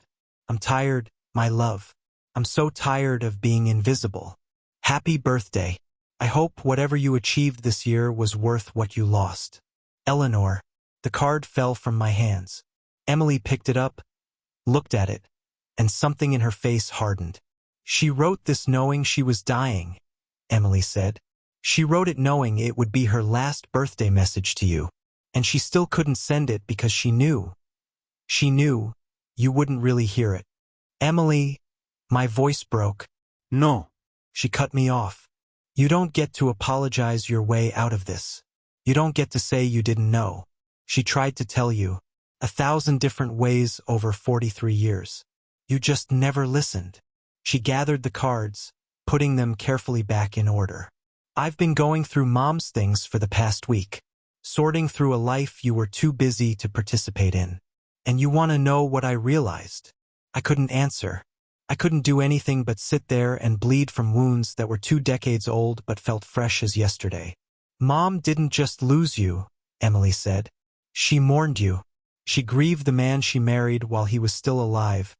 I'm tired, my love. I'm so tired of being invisible. Happy birthday. I hope whatever you achieved this year was worth what you lost. Eleanor. The card fell from my hands. Emily picked it up, looked at it, and something in her face hardened. She wrote this knowing she was dying, Emily said. She wrote it knowing it would be her last birthday message to you, and she still couldn't send it because she knew you wouldn't really hear it. Emily, my voice broke. No. She cut me off. You don't get to apologize your way out of this. You don't get to say you didn't know. She tried to tell you 1,000 different ways over 43 years. You just never listened. She gathered the cards, putting them carefully back in order. I've been going through Mom's things for the past week, sorting through a life you were too busy to participate in. And you want to know what I realized? I couldn't answer. I couldn't do anything but sit there and bleed from wounds that were 2 decades old but felt fresh as yesterday. Mom didn't just lose you, Emily said. She mourned you. She grieved the man she married while he was still alive,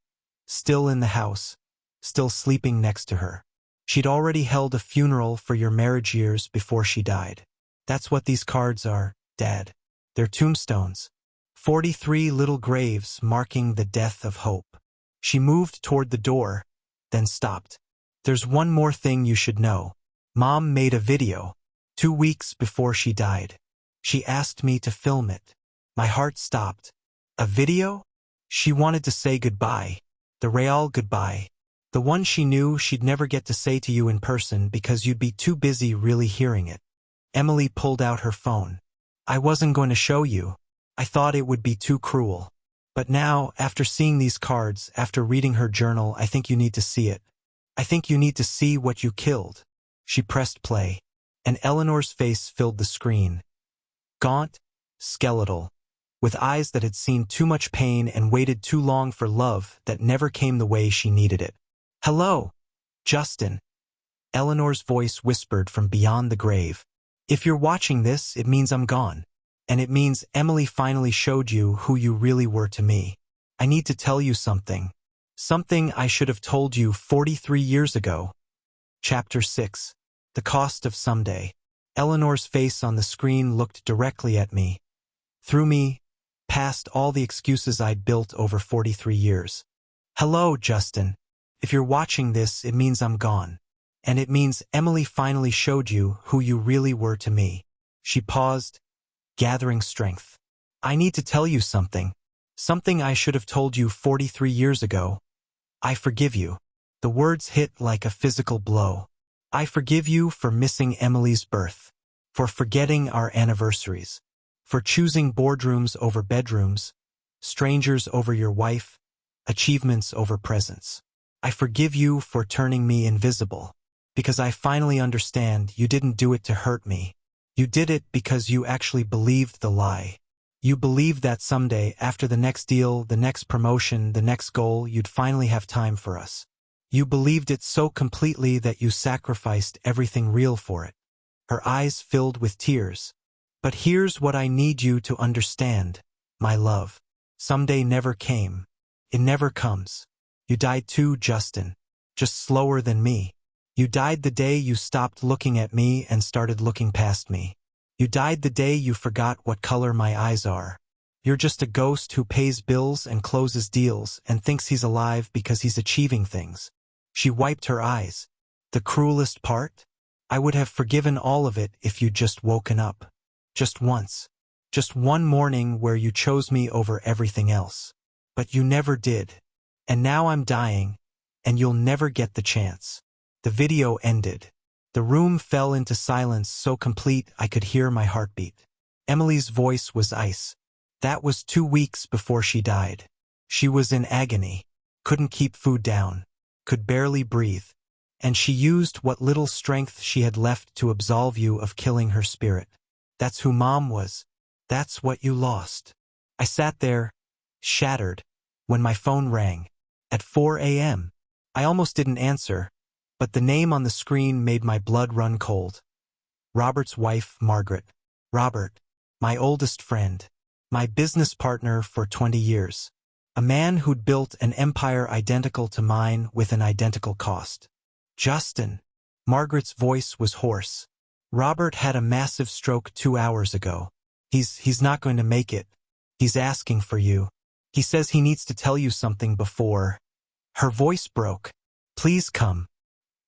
still in the house, still sleeping next to her. She'd already held a funeral for your marriage years before she died. That's what these cards are, Dad. They're tombstones. 43 little graves marking the death of hope. She moved toward the door, then stopped. There's one more thing you should know. Mom made a video 2 weeks before she died. She asked me to film it. My heart stopped. A video? She wanted to say goodbye. The real goodbye. The one she knew she'd never get to say to you in person because you'd be too busy really hearing it. Emily pulled out her phone. I wasn't going to show you. I thought it would be too cruel. But now, after seeing these cards, after reading her journal, I think you need to see it. I think you need to see what you killed. She pressed play, and Eleanor's face filled the screen. Gaunt, skeletal, with eyes that had seen too much pain and waited too long for love that never came the way she needed it. Hello, Justin. Eleanor's voice whispered from beyond the grave. If you're watching this, it means I'm gone. And it means Emily finally showed you who you really were to me. I need to tell you something. Something I should have told you 43 years ago. Chapter 6. The Cost of Someday. Eleanor's face on the screen looked directly at me. Through me, past all the excuses I'd built over 43 years. Hello, Justin. If you're watching this, it means I'm gone. And it means Emily finally showed you who you really were to me. She paused, gathering strength. I need to tell you something. Something I should have told you 43 years ago. I forgive you. The words hit like a physical blow. I forgive you for missing Emily's birth, for forgetting our anniversaries, for choosing boardrooms over bedrooms, strangers over your wife, achievements over presents. I forgive you for turning me invisible, because I finally understand you didn't do it to hurt me. You did it because you actually believed the lie. You believed that someday, after the next deal, the next promotion, the next goal, you'd finally have time for us. You believed it so completely that you sacrificed everything real for it. Her eyes filled with tears. But here's what I need you to understand, my love. Someday never came. It never comes. You died too, Justin. Just slower than me. You died the day you stopped looking at me and started looking past me. You died the day you forgot what color my eyes are. You're just a ghost who pays bills and closes deals and thinks he's alive because he's achieving things. She wiped her eyes. The cruelest part? I would have forgiven all of it if you'd just woken up. Just once. Just one morning where you chose me over everything else. But you never did. And now I'm dying, and you'll never get the chance. The video ended. The room fell into silence so complete I could hear my heartbeat. Emily's voice was ice. That was 2 weeks before she died. She was in agony, couldn't keep food down, could barely breathe, and she used what little strength she had left to absolve you of killing her spirit. That's who Mom was. That's what you lost. I sat there, shattered, when my phone rang. At 4 a.m. I almost didn't answer, but the name on the screen made my blood run cold. Robert's wife, Margaret. Robert, my oldest friend, my business partner for 20 years. A man who'd built an empire identical to mine with an identical cost. Justin. Margaret's voice was hoarse. Robert had a massive stroke 2 hours ago. He's not going to make it. He's asking for you. He says he needs to tell you something before. Her voice broke. Please come.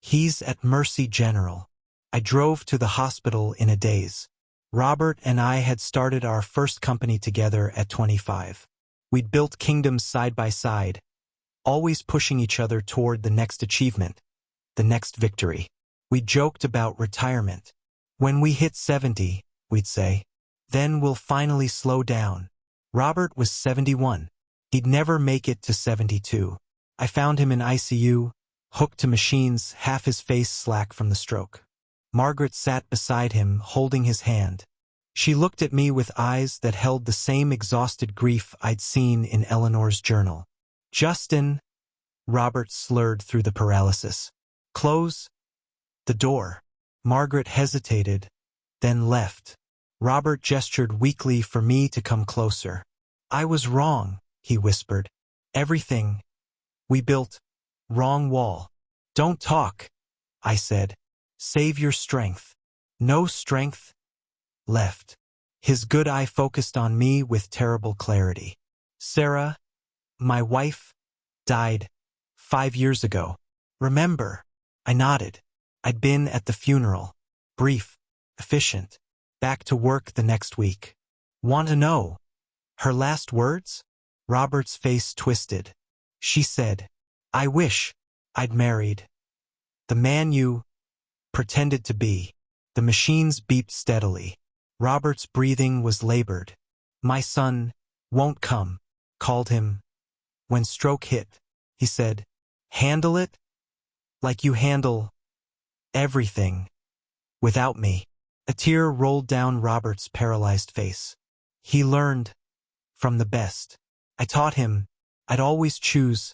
He's at Mercy General. I drove to the hospital in a daze. Robert and I had started our first company together at 25. We'd built kingdoms side by side, always pushing each other toward the next achievement, the next victory. We joked about retirement. When we hit 70, we'd say, then we'll finally slow down. Robert was 71. He'd never make it to 72. I found him in ICU, hooked to machines, half his face slack from the stroke. Margaret sat beside him, holding his hand. She looked at me with eyes that held the same exhausted grief I'd seen in Eleanor's journal. Justin, Robert slurred through the paralysis. Close the door. Margaret hesitated, then left. Robert gestured weakly for me to come closer. I was wrong, he whispered. Everything we built, wrong wall. Don't talk, I said. Save your strength. No strength left. His good eye focused on me with terrible clarity. Sarah, my wife, died 5 years ago. Remember? I nodded. I'd been at the funeral. Brief, efficient. Back to work the next week. Want to know her last words? Robert's face twisted. She said, I wish I'd married the man you pretended to be. The machines beeped steadily. Robert's breathing was labored. My son won't come. Called him. When stroke hit, he said, handle it like you handle everything without me. A tear rolled down Robert's paralyzed face. He learned from the best. I taught him I'd always choose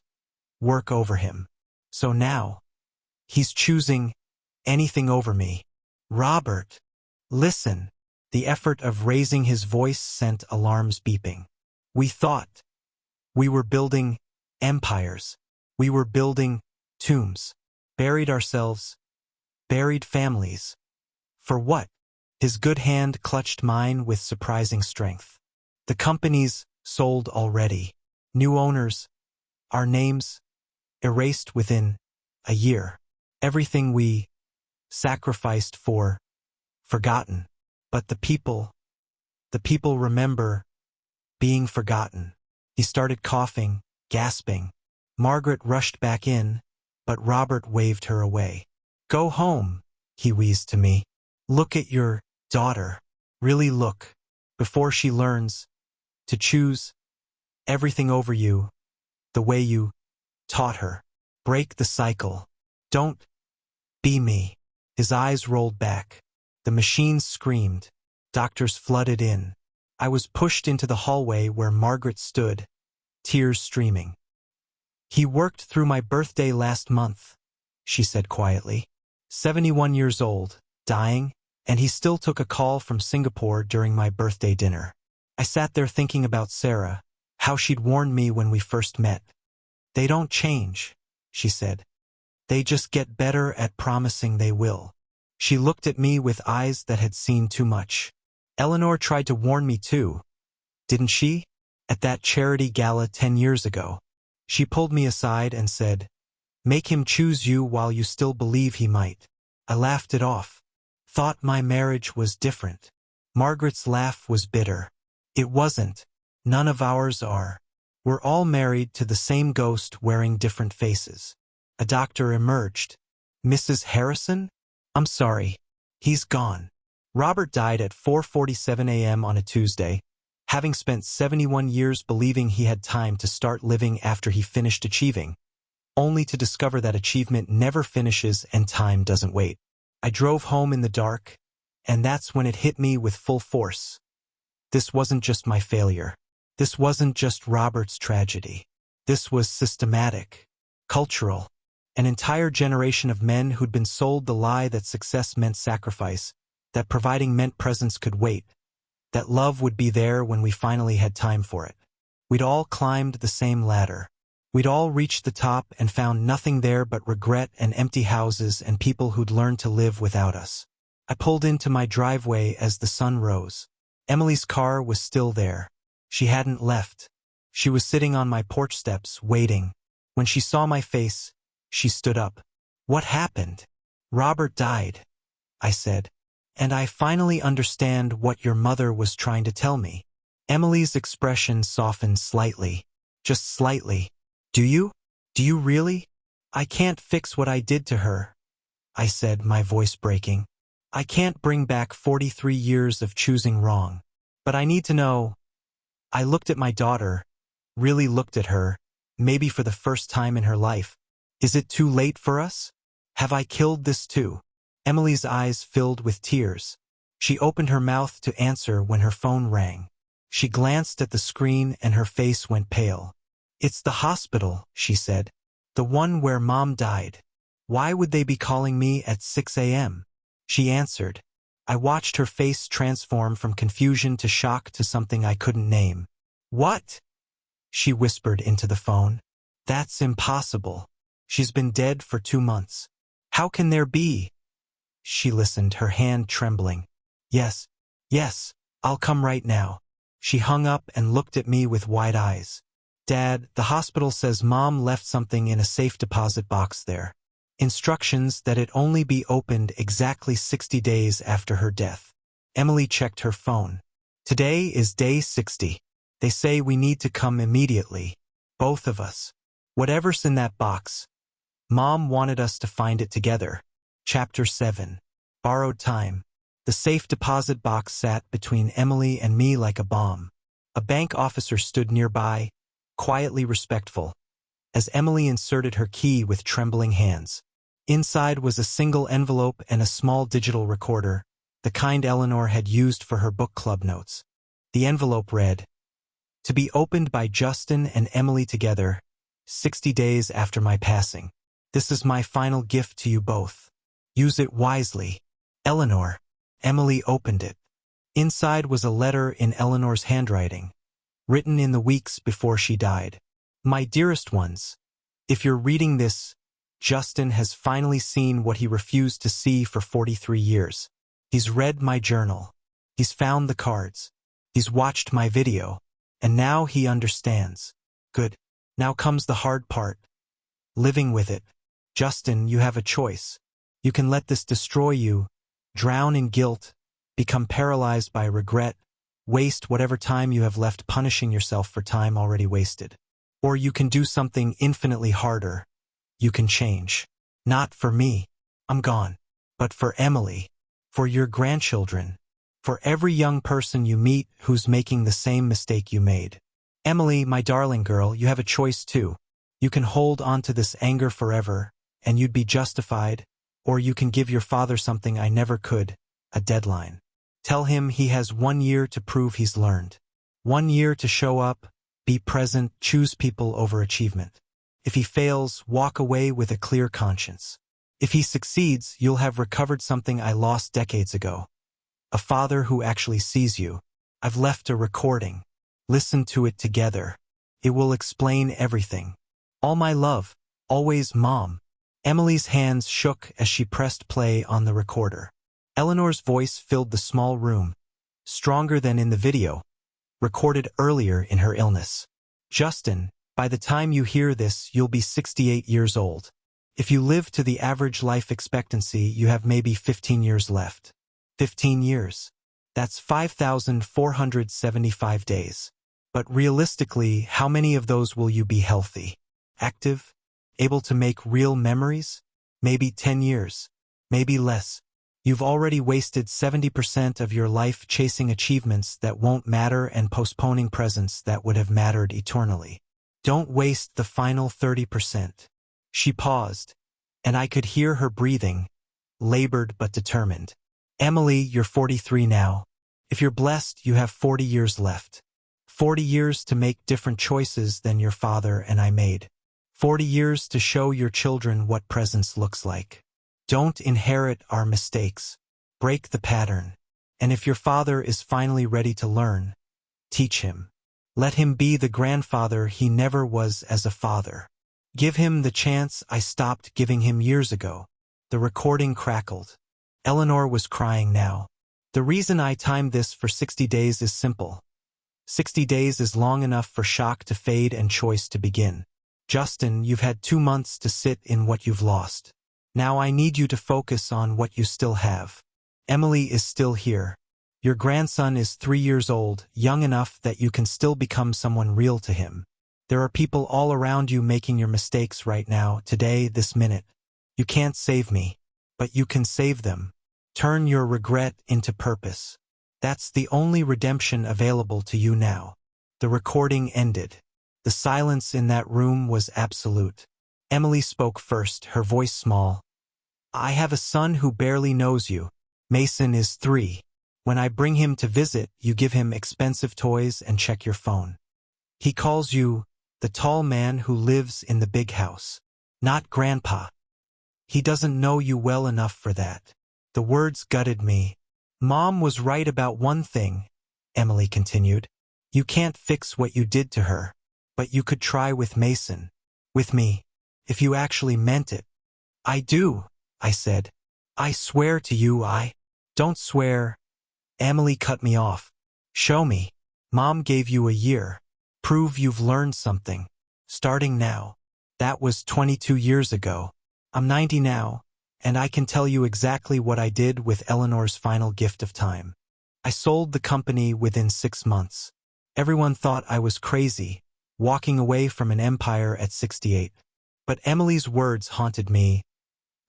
work over him. So now, he's choosing anything over me. Robert, listen. The effort of raising his voice sent alarms beeping. We thought we were building empires. We were building tombs. Buried ourselves. Buried families. For what? His good hand clutched mine with surprising strength. The companies sold already. New owners. Our names erased within a year. Everything we sacrificed for, forgotten. But the people remember being forgotten. He started coughing, gasping. Margaret rushed back in, but Robert waved her away. Go home, he wheezed to me. Look at your daughter. Really look, before she learns to choose everything over you, the way you taught her. Break the cycle. Don't be me. His eyes rolled back. The machines screamed. Doctors flooded in. I was pushed into the hallway where Margaret stood, tears streaming. He worked through my birthday last month, she said quietly. 71 years old, dying, and he still took a call from Singapore during my birthday dinner. I sat there thinking about Sarah, how she'd warned me when we first met. They don't change, she said. They just get better at promising they will. She looked at me with eyes that had seen too much. Eleanor tried to warn me too, didn't she? At that charity gala 10 years ago. She pulled me aside and said, Make him choose you while you still believe he might. I laughed it off. Thought my marriage was different. Margaret's laugh was bitter. It wasn't. None of ours are. We're all married to the same ghost wearing different faces. A doctor emerged. Mrs. Harrison? I'm sorry. He's gone. Robert died at 4:47 a.m. on a Tuesday, having spent 71 years believing he had time to start living after he finished achieving, only to discover that achievement never finishes and time doesn't wait. I drove home in the dark, and that's when it hit me with full force. This wasn't just my failure. This wasn't just Robert's tragedy. This was systematic, cultural. An entire generation of men who'd been sold the lie that success meant sacrifice, that providing meant presence could wait, that love would be there when we finally had time for it. We'd all climbed the same ladder. We'd all reached the top and found nothing there but regret and empty houses and people who'd learned to live without us. I pulled into my driveway as the sun rose. Emily's car was still there. She hadn't left. She was sitting on my porch steps, waiting. When she saw my face, she stood up. What happened? Robert died, I said. And I finally understand what your mother was trying to tell me. Emily's expression softened slightly. Just slightly. Do you? Do you really? I can't fix what I did to her, I said, my voice breaking. I can't bring back 43 years of choosing wrong. But I need to know. I looked at my daughter, really looked at her, maybe for the first time in her life. Is it too late for us? Have I killed this too? Emily's eyes filled with tears. She opened her mouth to answer when her phone rang. She glanced at the screen and her face went pale. It's the hospital, she said. The one where Mom died. Why would they be calling me at 6 a.m.? She answered. I watched her face transform from confusion to shock to something I couldn't name. What? She whispered into the phone. That's impossible. She's been dead for 2 months. How can there be? She listened, her hand trembling. Yes, I'll come right now. She hung up and looked at me with wide eyes. Dad, the hospital says Mom left something in a safe deposit box there. Instructions that it only be opened exactly 60 days after her death. Emily checked her phone. Today is day 60. They say we need to come immediately. Both of us. Whatever's in that box. Mom wanted us to find it together. Chapter 7. Borrowed time. The safe deposit box sat between Emily and me like a bomb. A bank officer stood nearby, quietly respectful, as Emily inserted her key with trembling hands. Inside was a single envelope and a small digital recorder, the kind Eleanor had used for her book club notes. The envelope read, "To be opened by Justin and Emily together, 60 days after my passing. This is my final gift to you both. Use it wisely. Eleanor." Emily opened it. Inside was a letter in Eleanor's handwriting, written in the weeks before she died. My dearest ones, if you're reading this, Justin has finally seen what he refused to see for 43 years. He's read my journal. He's found the cards. He's watched my video. And now he understands. Good. Now comes the hard part. Living with it. Justin, you have a choice. You can let this destroy you, drown in guilt, become paralyzed by regret, waste whatever time you have left punishing yourself for time already wasted. Or you can do something infinitely harder. You can change. Not for me. I'm gone. But for Emily. For your grandchildren. For every young person you meet who's making the same mistake you made. Emily, my darling girl, you have a choice too. You can hold on to this anger forever, and you'd be justified, or you can give your father something I never could, a deadline. Tell him he has 1 year to prove he's learned. 1 year to show up, be present, choose people over achievement. If he fails, walk away with a clear conscience. If he succeeds, you'll have recovered something I lost decades ago. A father who actually sees you. I've left a recording. Listen to it together. It will explain everything. All my love. Always, Mom. Emily's hands shook as she pressed play on the recorder. Eleanor's voice filled the small room, stronger than in the video, recorded earlier in her illness. Justin, by the time you hear this, you'll be 68 years old. If you live to the average life expectancy, you have maybe 15 years left. 15 years. That's 5,475 days. But realistically, how many of those will you be healthy, active, able to make real memories? Maybe 10 years. Maybe less. You've already wasted 70% of your life chasing achievements that won't matter and postponing presents that would have mattered eternally. Don't waste the final 30%. She paused, and I could hear her breathing, labored but determined. Emily, you're 43 now. If you're blessed, you have 40 years left. 40 years to make different choices than your father and I made. 40 years to show your children what presence looks like. Don't inherit our mistakes. Break the pattern. And if your father is finally ready to learn, teach him. Let him be the grandfather he never was as a father. Give him the chance I stopped giving him years ago. The recording crackled. Eleanor was crying now. The reason I timed this for 60 days is simple. 60 days is long enough for shock to fade and choice to begin. Justin, you've had 2 months to sit in what you've lost. Now I need you to focus on what you still have. Emily is still here. Your grandson is 3 years old, young enough that you can still become someone real to him. There are people all around you making your mistakes right now, today, this minute. You can't save me, but you can save them. Turn your regret into purpose. That's the only redemption available to you now. The recording ended. The silence in that room was absolute. Emily spoke first, her voice small. I have a son who barely knows you. Mason is 3. When I bring him to visit, you give him expensive toys and check your phone. He calls you the tall man who lives in the big house. Not Grandpa. He doesn't know you well enough for that. The words gutted me. Mom was right about one thing, Emily continued. You can't fix what you did to her, but you could try with Mason. With me. If you actually meant it. I do, I said. I swear to you I. Don't swear. Emily cut me off. Show me. Mom gave you a year. Prove you've learned something. Starting now. That was 22 years ago. I'm 90 now, and I can tell you exactly what I did with Eleanor's final gift of time. I sold the company within 6 months. Everyone thought I was crazy, walking away from an empire at 68. But Emily's words haunted me.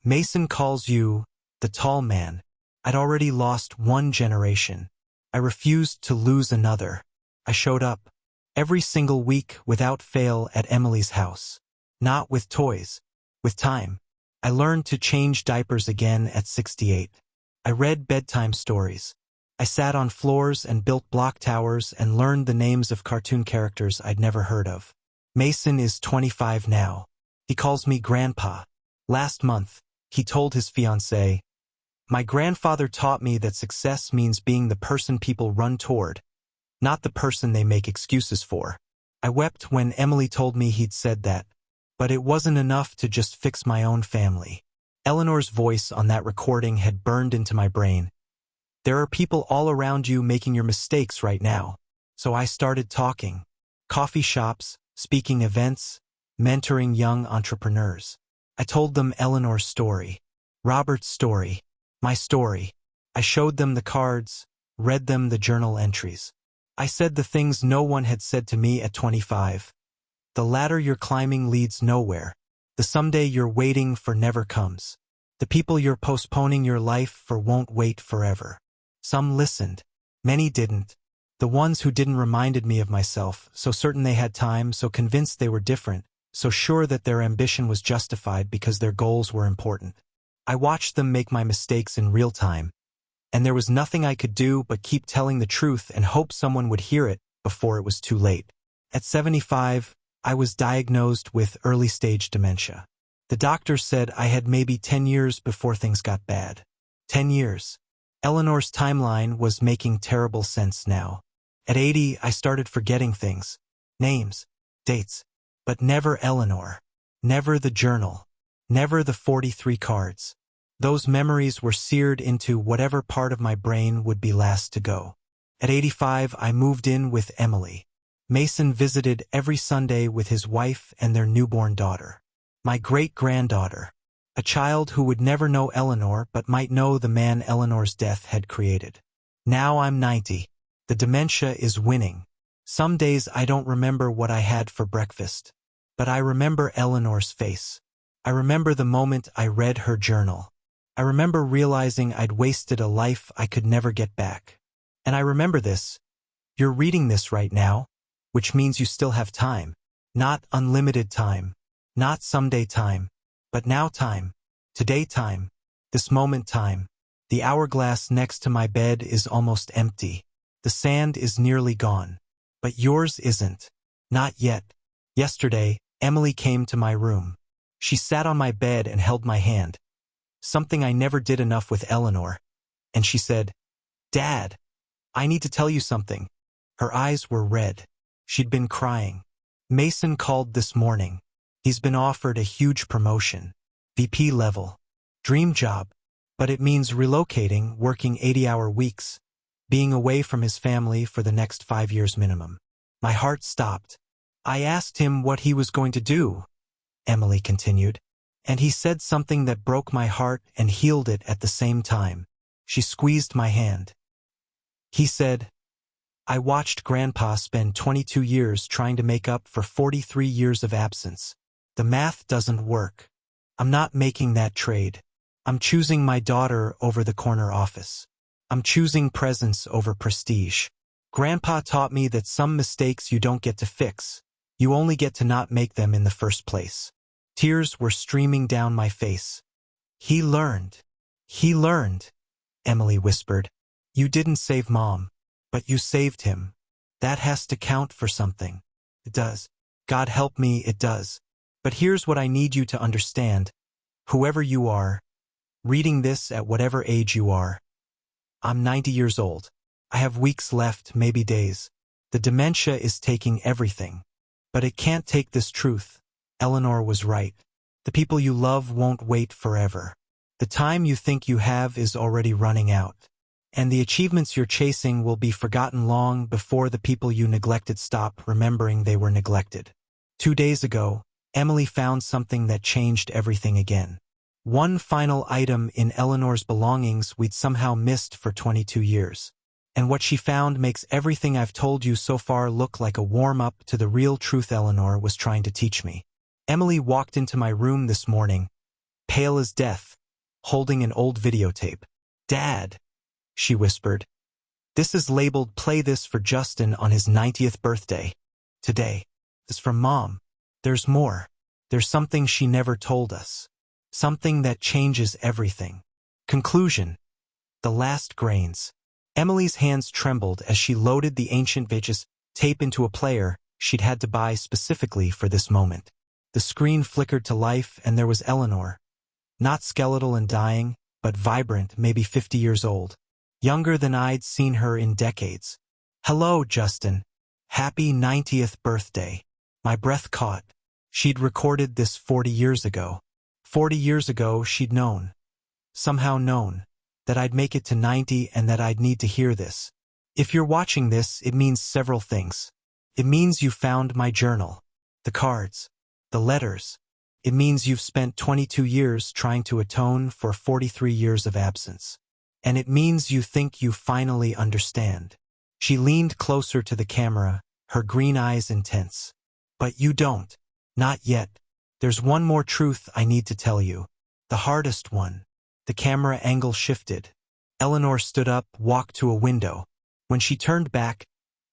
Mason calls you the tall man. I'd already lost 1 generation. I refused to lose another. I showed up every single week without fail at Emily's house. Not with toys, with time. I learned to change diapers again at 68. I read bedtime stories. I sat on floors and built block towers and learned the names of cartoon characters I'd never heard of. Mason is 25 now. He calls me Grandpa. Last month, he told his fiancée, my grandfather taught me that success means being the person people run toward, not the person they make excuses for. I wept when Emily told me he'd said that, but it wasn't enough to just fix my own family. Eleanor's voice on that recording had burned into my brain. There are people all around you making your mistakes right now. So I started talking. Coffee shops, speaking events, mentoring young entrepreneurs. I told them Eleanor's story, Robert's story, my story. I showed them the cards, read them the journal entries. I said the things no one had said to me at 25. The ladder you're climbing leads nowhere. The someday you're waiting for never comes. The people you're postponing your life for won't wait forever. Some listened. Many didn't. The ones who didn't reminded me of myself, so certain they had time, so convinced they were different, so sure that their ambition was justified because their goals were important. I watched them make my mistakes in real time, and there was nothing I could do but keep telling the truth and hope someone would hear it before it was too late. At 75, I was diagnosed with early-stage dementia. The doctor said I had maybe 10 years before things got bad. 10 years. Eleanor's timeline was making terrible sense now. At 80, I started forgetting things. Names, dates. But never Eleanor. Never the journal. Never the 43 cards. Those memories were seared into whatever part of my brain would be last to go. At 85, I moved in with Emily. Mason visited every Sunday with his wife and their newborn daughter. My great-granddaughter. A child who would never know Eleanor but might know the man Eleanor's death had created. Now I'm 90. The dementia is winning. Some days I don't remember what I had for breakfast. But I remember Eleanor's face. I remember the moment I read her journal. I remember realizing I'd wasted a life I could never get back. And I remember this. You're reading this right now, which means you still have time. Not unlimited time. Not someday time. But now time. Today time. This moment time. The hourglass next to my bed is almost empty. The sand is nearly gone. But yours isn't. Not yet. Yesterday, Emily came to my room. She sat on my bed and held my hand. Something I never did enough with Eleanor. And she said, "Dad, I need to tell you something." Her eyes were red. She'd been crying. Mason called this morning. He's been offered a huge promotion. VP level. Dream job. But it means relocating, working 80-hour weeks, being away from his family for the next 5 years minimum. My heart stopped. I asked him what he was going to do, Emily continued, and he said something that broke my heart and healed it at the same time. She squeezed my hand. He said, "I watched Grandpa spend 22 years trying to make up for 43 years of absence. The math doesn't work. I'm not making that trade. I'm choosing my daughter over the corner office. I'm choosing presence over prestige. Grandpa taught me that some mistakes you don't get to fix. You only get to not make them in the first place." Tears were streaming down my face. He learned. He learned," Emily whispered. "You didn't save Mom, but you saved him. That has to count for something." It does. God help me, it does. But here's what I need you to understand. Whoever you are, reading this at whatever age you are, I'm 90 years old. I have weeks left, maybe days. The dementia is taking everything. But it can't take this truth. Eleanor was right. The people you love won't wait forever. The time you think you have is already running out. And the achievements you're chasing will be forgotten long before the people you neglected stop remembering they were neglected. 2 days ago, Emily found something that changed everything again. One final item in Eleanor's belongings we'd somehow missed for 22 years. And what she found makes everything I've told you so far look like a warm-up to the real truth Eleanor was trying to teach me. Emily walked into my room this morning, pale as death, holding an old videotape. "Dad," she whispered, "this is labeled 'Play this for Justin on his 90th birthday. Today.' This is from Mom. There's more. There's something she never told us. Something that changes everything." Conclusion. The last grains. Emily's hands trembled as she loaded the ancient VHS tape into a player she'd had to buy specifically for this moment. The screen flickered to life and there was Eleanor. Not skeletal and dying, but vibrant, maybe 50 years old. Younger than I'd seen her in decades. "Hello, Justin. Happy 90th birthday." My breath caught. She'd recorded this 40 years ago. 40 years ago she'd known. Somehow known. That I'd make it to 90 and that I'd need to hear this. If you're watching this, it means several things. It means you found my journal. The cards. The letters. It means you've spent 22 years trying to atone for 43 years of absence. And it means you think you finally understand. She leaned closer to the camera, her green eyes intense. But you don't. Not yet. There's one more truth I need to tell you. The hardest one. The camera angle shifted. Eleanor stood up, walked to a window. When she turned back,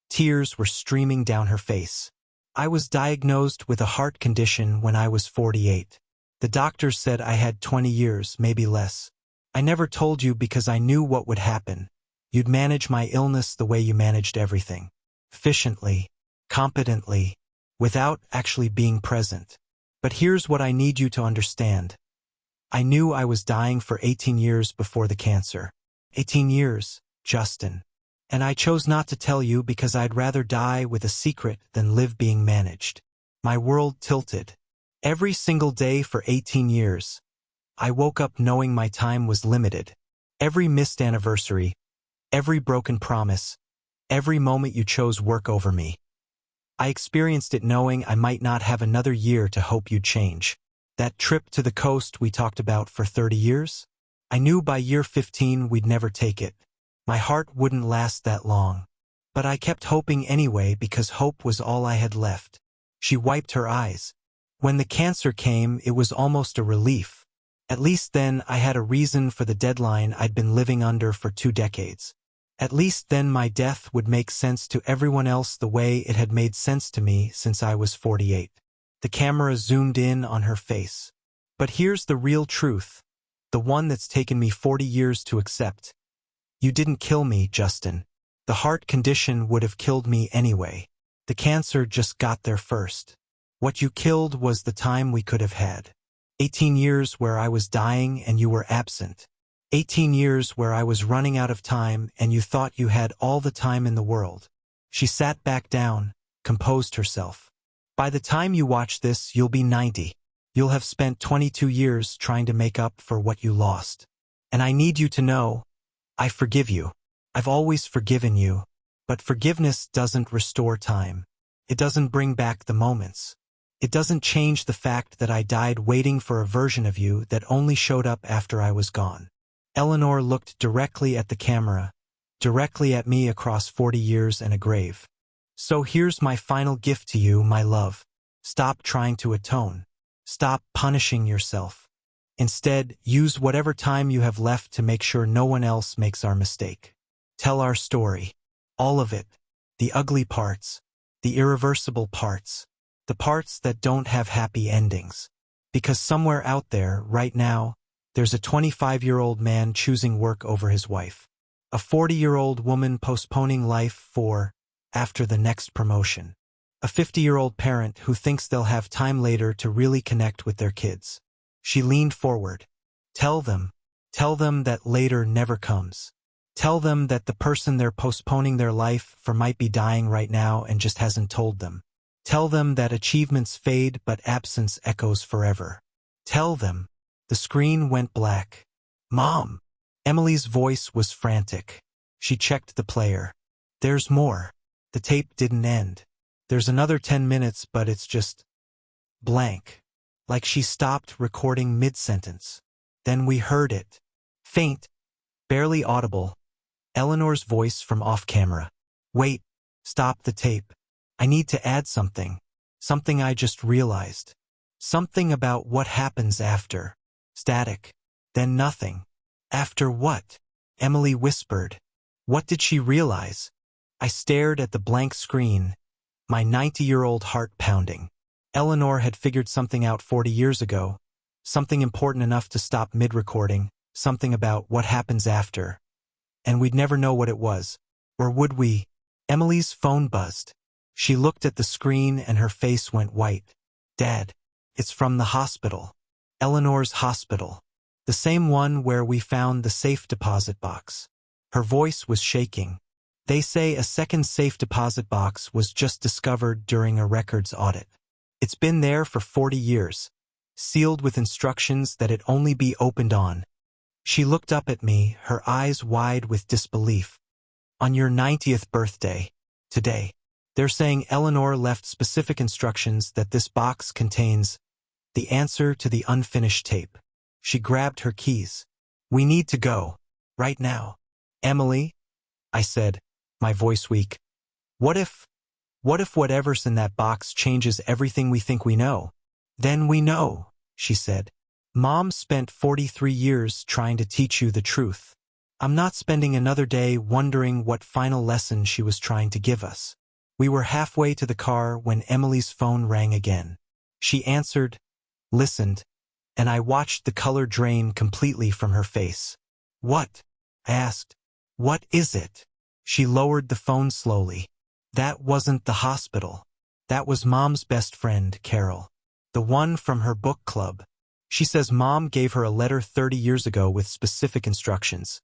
tears were streaming down her face. "I was diagnosed with a heart condition when I was 48. The doctors said I had 20 years, maybe less. I never told you because I knew what would happen. You'd manage my illness the way you managed everything. Efficiently, competently, without actually being present. But here's what I need you to understand. I knew I was dying for 18 years before the cancer. 18 years, Justin. And I chose not to tell you because I'd rather die with a secret than live being managed." My world tilted. Every single day for 18 years, I woke up knowing my time was limited. Every missed anniversary, every broken promise, every moment you chose work over me. I experienced it knowing I might not have another year to hope you'd change. That trip to the coast we talked about for 30 years? I knew by year 15 we'd never take it. My heart wouldn't last that long. But I kept hoping anyway because hope was all I had left. She wiped her eyes. When the cancer came, it was almost a relief. At least then I had a reason for the deadline I'd been living under for 2 decades. At least then my death would make sense to everyone else the way it had made sense to me since I was 48. The camera zoomed in on her face. But here's the real truth, the one that's taken me 40 years to accept. You didn't kill me, Justin. The heart condition would have killed me anyway. The cancer just got there first. What you killed was the time we could have had. 18 years where I was dying and you were absent. 18 years where I was running out of time and you thought you had all the time in the world. She sat back down, composed herself. By the time you watch this, you'll be 90. You'll have spent 22 years trying to make up for what you lost. And I need you to know, I forgive you. I've always forgiven you. But forgiveness doesn't restore time. It doesn't bring back the moments. It doesn't change the fact that I died waiting for a version of you that only showed up after I was gone. Eleanor looked directly at the camera, directly at me across 40 years and a grave. So here's my final gift to you, my love. Stop trying to atone. Stop punishing yourself. Instead, use whatever time you have left to make sure no one else makes our mistake. Tell our story. All of it. The ugly parts. The irreversible parts. The parts that don't have happy endings. Because somewhere out there, right now, there's a 25-year-old man choosing work over his wife. A 40-year-old woman postponing life for after the next promotion. A 50-year-old parent who thinks they'll have time later to really connect with their kids. She leaned forward. Tell them that later never comes. Tell them that the person they're postponing their life for might be dying right now and just hasn't told them. Tell them that achievements fade but absence echoes forever. Tell them. The screen went black. Mom! Emily's voice was frantic. She checked the player. There's more. The tape didn't end. There's another 10 minutes, but it's just blank. Like she stopped recording mid-sentence. Then we heard it. Faint, barely audible. Eleanor's voice from off-camera. Wait, stop the tape. I need to add something. Something I just realized. Something about what happens after. Static. Then nothing. After what? Emily whispered. What did she realize? I stared at the blank screen, my 90-year-old heart pounding. Eleanor had figured something out 40 years ago. Something important enough to stop mid-recording. Something about what happens after. And we'd never know what it was. Or would we? Emily's phone buzzed. She looked at the screen and her face went white. Dad, it's from the hospital. Eleanor's hospital. The same one where we found the safe deposit box. Her voice was shaking. They say a second safe deposit box was just discovered during a records audit. It's been there for 40 years, sealed with instructions that it only be opened on. She looked up at me, her eyes wide with disbelief. On your 90th birthday, today. They're saying Eleanor left specific instructions that this box contains the answer to the unfinished tape. She grabbed her keys. We need to go. Right now. Emily, I said, my voice weak. What if whatever's in that box changes everything we think we know? Then we know, she said. Mom spent 43 years trying to teach you the truth. I'm not spending another day wondering what final lesson she was trying to give us. We were halfway to the car when Emily's phone rang again. She answered, listened, and I watched the color drain completely from her face. What? I asked. What is it? She lowered the phone slowly. That wasn't the hospital. That was Mom's best friend, Carol. The one from her book club. She says Mom gave her a letter 30 years ago with specific instructions.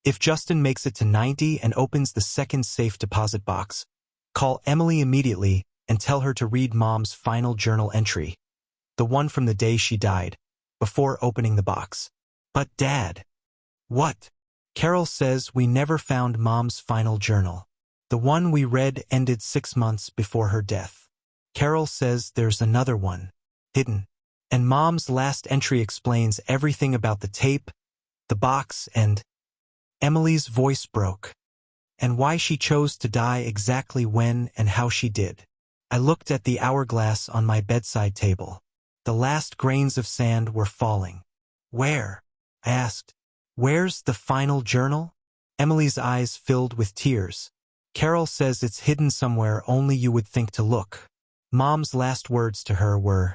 If Justin makes it to 90 and opens the second safe deposit box, call Emily immediately and tell her to read Mom's final journal entry. The one from the day she died, before opening the box. But Dad. What? Carol says we never found Mom's final journal. The one we read ended 6 months before her death. Carol says there's another one. Hidden. And Mom's last entry explains everything about the tape, the box, and Emily's voice broke, and why she chose to die exactly when and how she did. I looked at the hourglass on my bedside table. The last grains of sand were falling. Where? I asked. Where's the final journal? Emily's eyes filled with tears. Carol says it's hidden somewhere only you would think to look. Mom's last words to her were,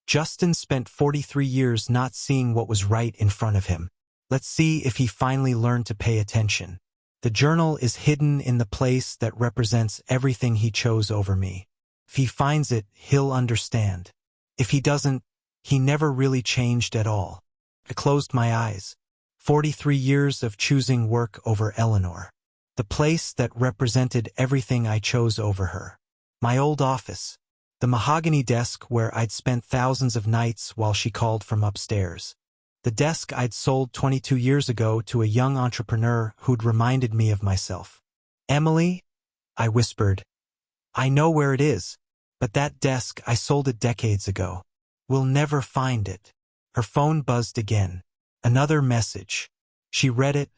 Justin spent 43 years not seeing what was right in front of him. Let's see if he finally learned to pay attention. The journal is hidden in the place that represents everything he chose over me. If he finds it, he'll understand. If he doesn't, he never really changed at all. I closed my eyes. 43 years of choosing work over Eleanor. The place that represented everything I chose over her. My old office. The mahogany desk where I'd spent thousands of nights while she called from upstairs. The desk I'd sold 22 years ago to a young entrepreneur who'd reminded me of myself. Emily, I whispered, I know where it is, but that desk, I sold it decades ago. We'll never find it. Her phone buzzed again. Another message. She read it,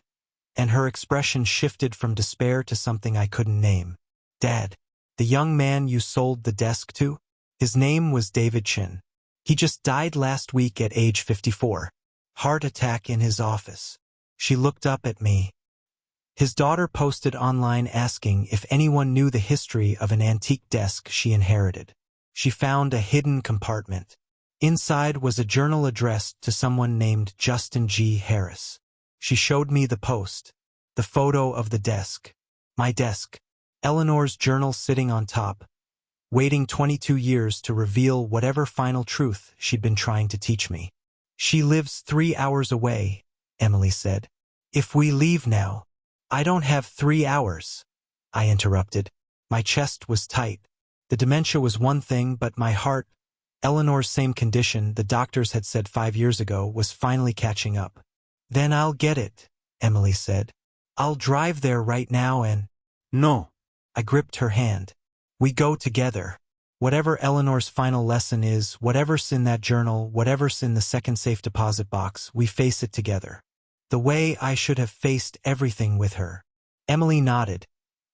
and her expression shifted from despair to something I couldn't name. Dad, the young man you sold the desk to? His name was David Chin. He just died last week at age 54. Heart attack in his office. She looked up at me. His daughter posted online asking if anyone knew the history of an antique desk she inherited. She found a hidden compartment. Inside was a journal addressed to someone named Justin G. Harris. She showed me the post, the photo of the desk. My desk. Eleanor's journal sitting on top, waiting 22 years to reveal whatever final truth she'd been trying to teach me. She lives 3 hours away, Emily said. If we leave now, I don't have 3 hours, I interrupted. My chest was tight. The dementia was one thing, but my heart, Eleanor's same condition the doctors had said 5 years ago, was finally catching up. Then I'll get it, Emily said. I'll drive there right now and… No. I gripped her hand. We go together. Whatever Eleanor's final lesson is, whatever's in that journal, whatever's in the second safe deposit box, we face it together. The way I should have faced everything with her. Emily nodded,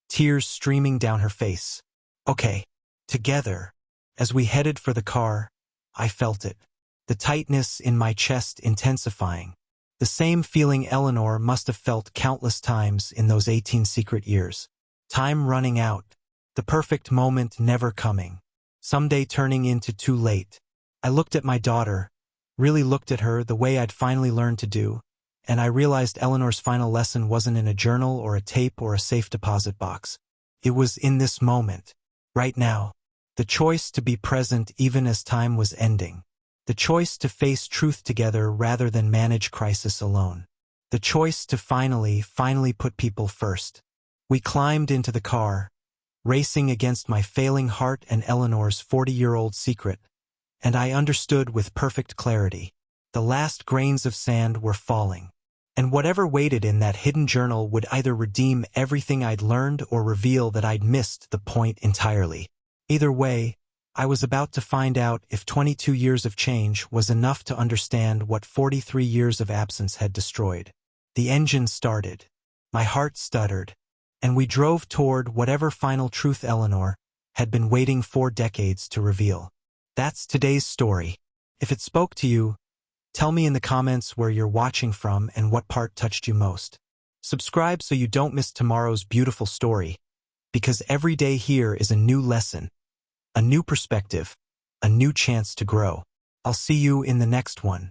tears streaming down her face. Okay, together. As we headed for the car, I felt it. The tightness in my chest intensifying. The same feeling Eleanor must have felt countless times in those 18 secret years. Time running out. The perfect moment never coming. Someday turning into too late. I looked at my daughter, really looked at her the way I'd finally learned to do, and I realized Eleanor's final lesson wasn't in a journal or a tape or a safe deposit box. It was in this moment, right now. The choice to be present even as time was ending. The choice to face truth together rather than manage crisis alone. The choice to finally put people first. We climbed into the car, racing against my failing heart and Eleanor's 40-year-old secret, and I understood with perfect clarity. The last grains of sand were falling, and whatever waited in that hidden journal would either redeem everything I'd learned or reveal that I'd missed the point entirely. Either way, I was about to find out if 22 years of change was enough to understand what 43 years of absence had destroyed. The engine started. My heart stuttered. And we drove toward whatever final truth Eleanor had been waiting 4 decades to reveal. That's today's story. If it spoke to you, tell me in the comments where you're watching from and what part touched you most. Subscribe so you don't miss tomorrow's beautiful story, because every day here is a new lesson, a new perspective, a new chance to grow. I'll see you in the next one.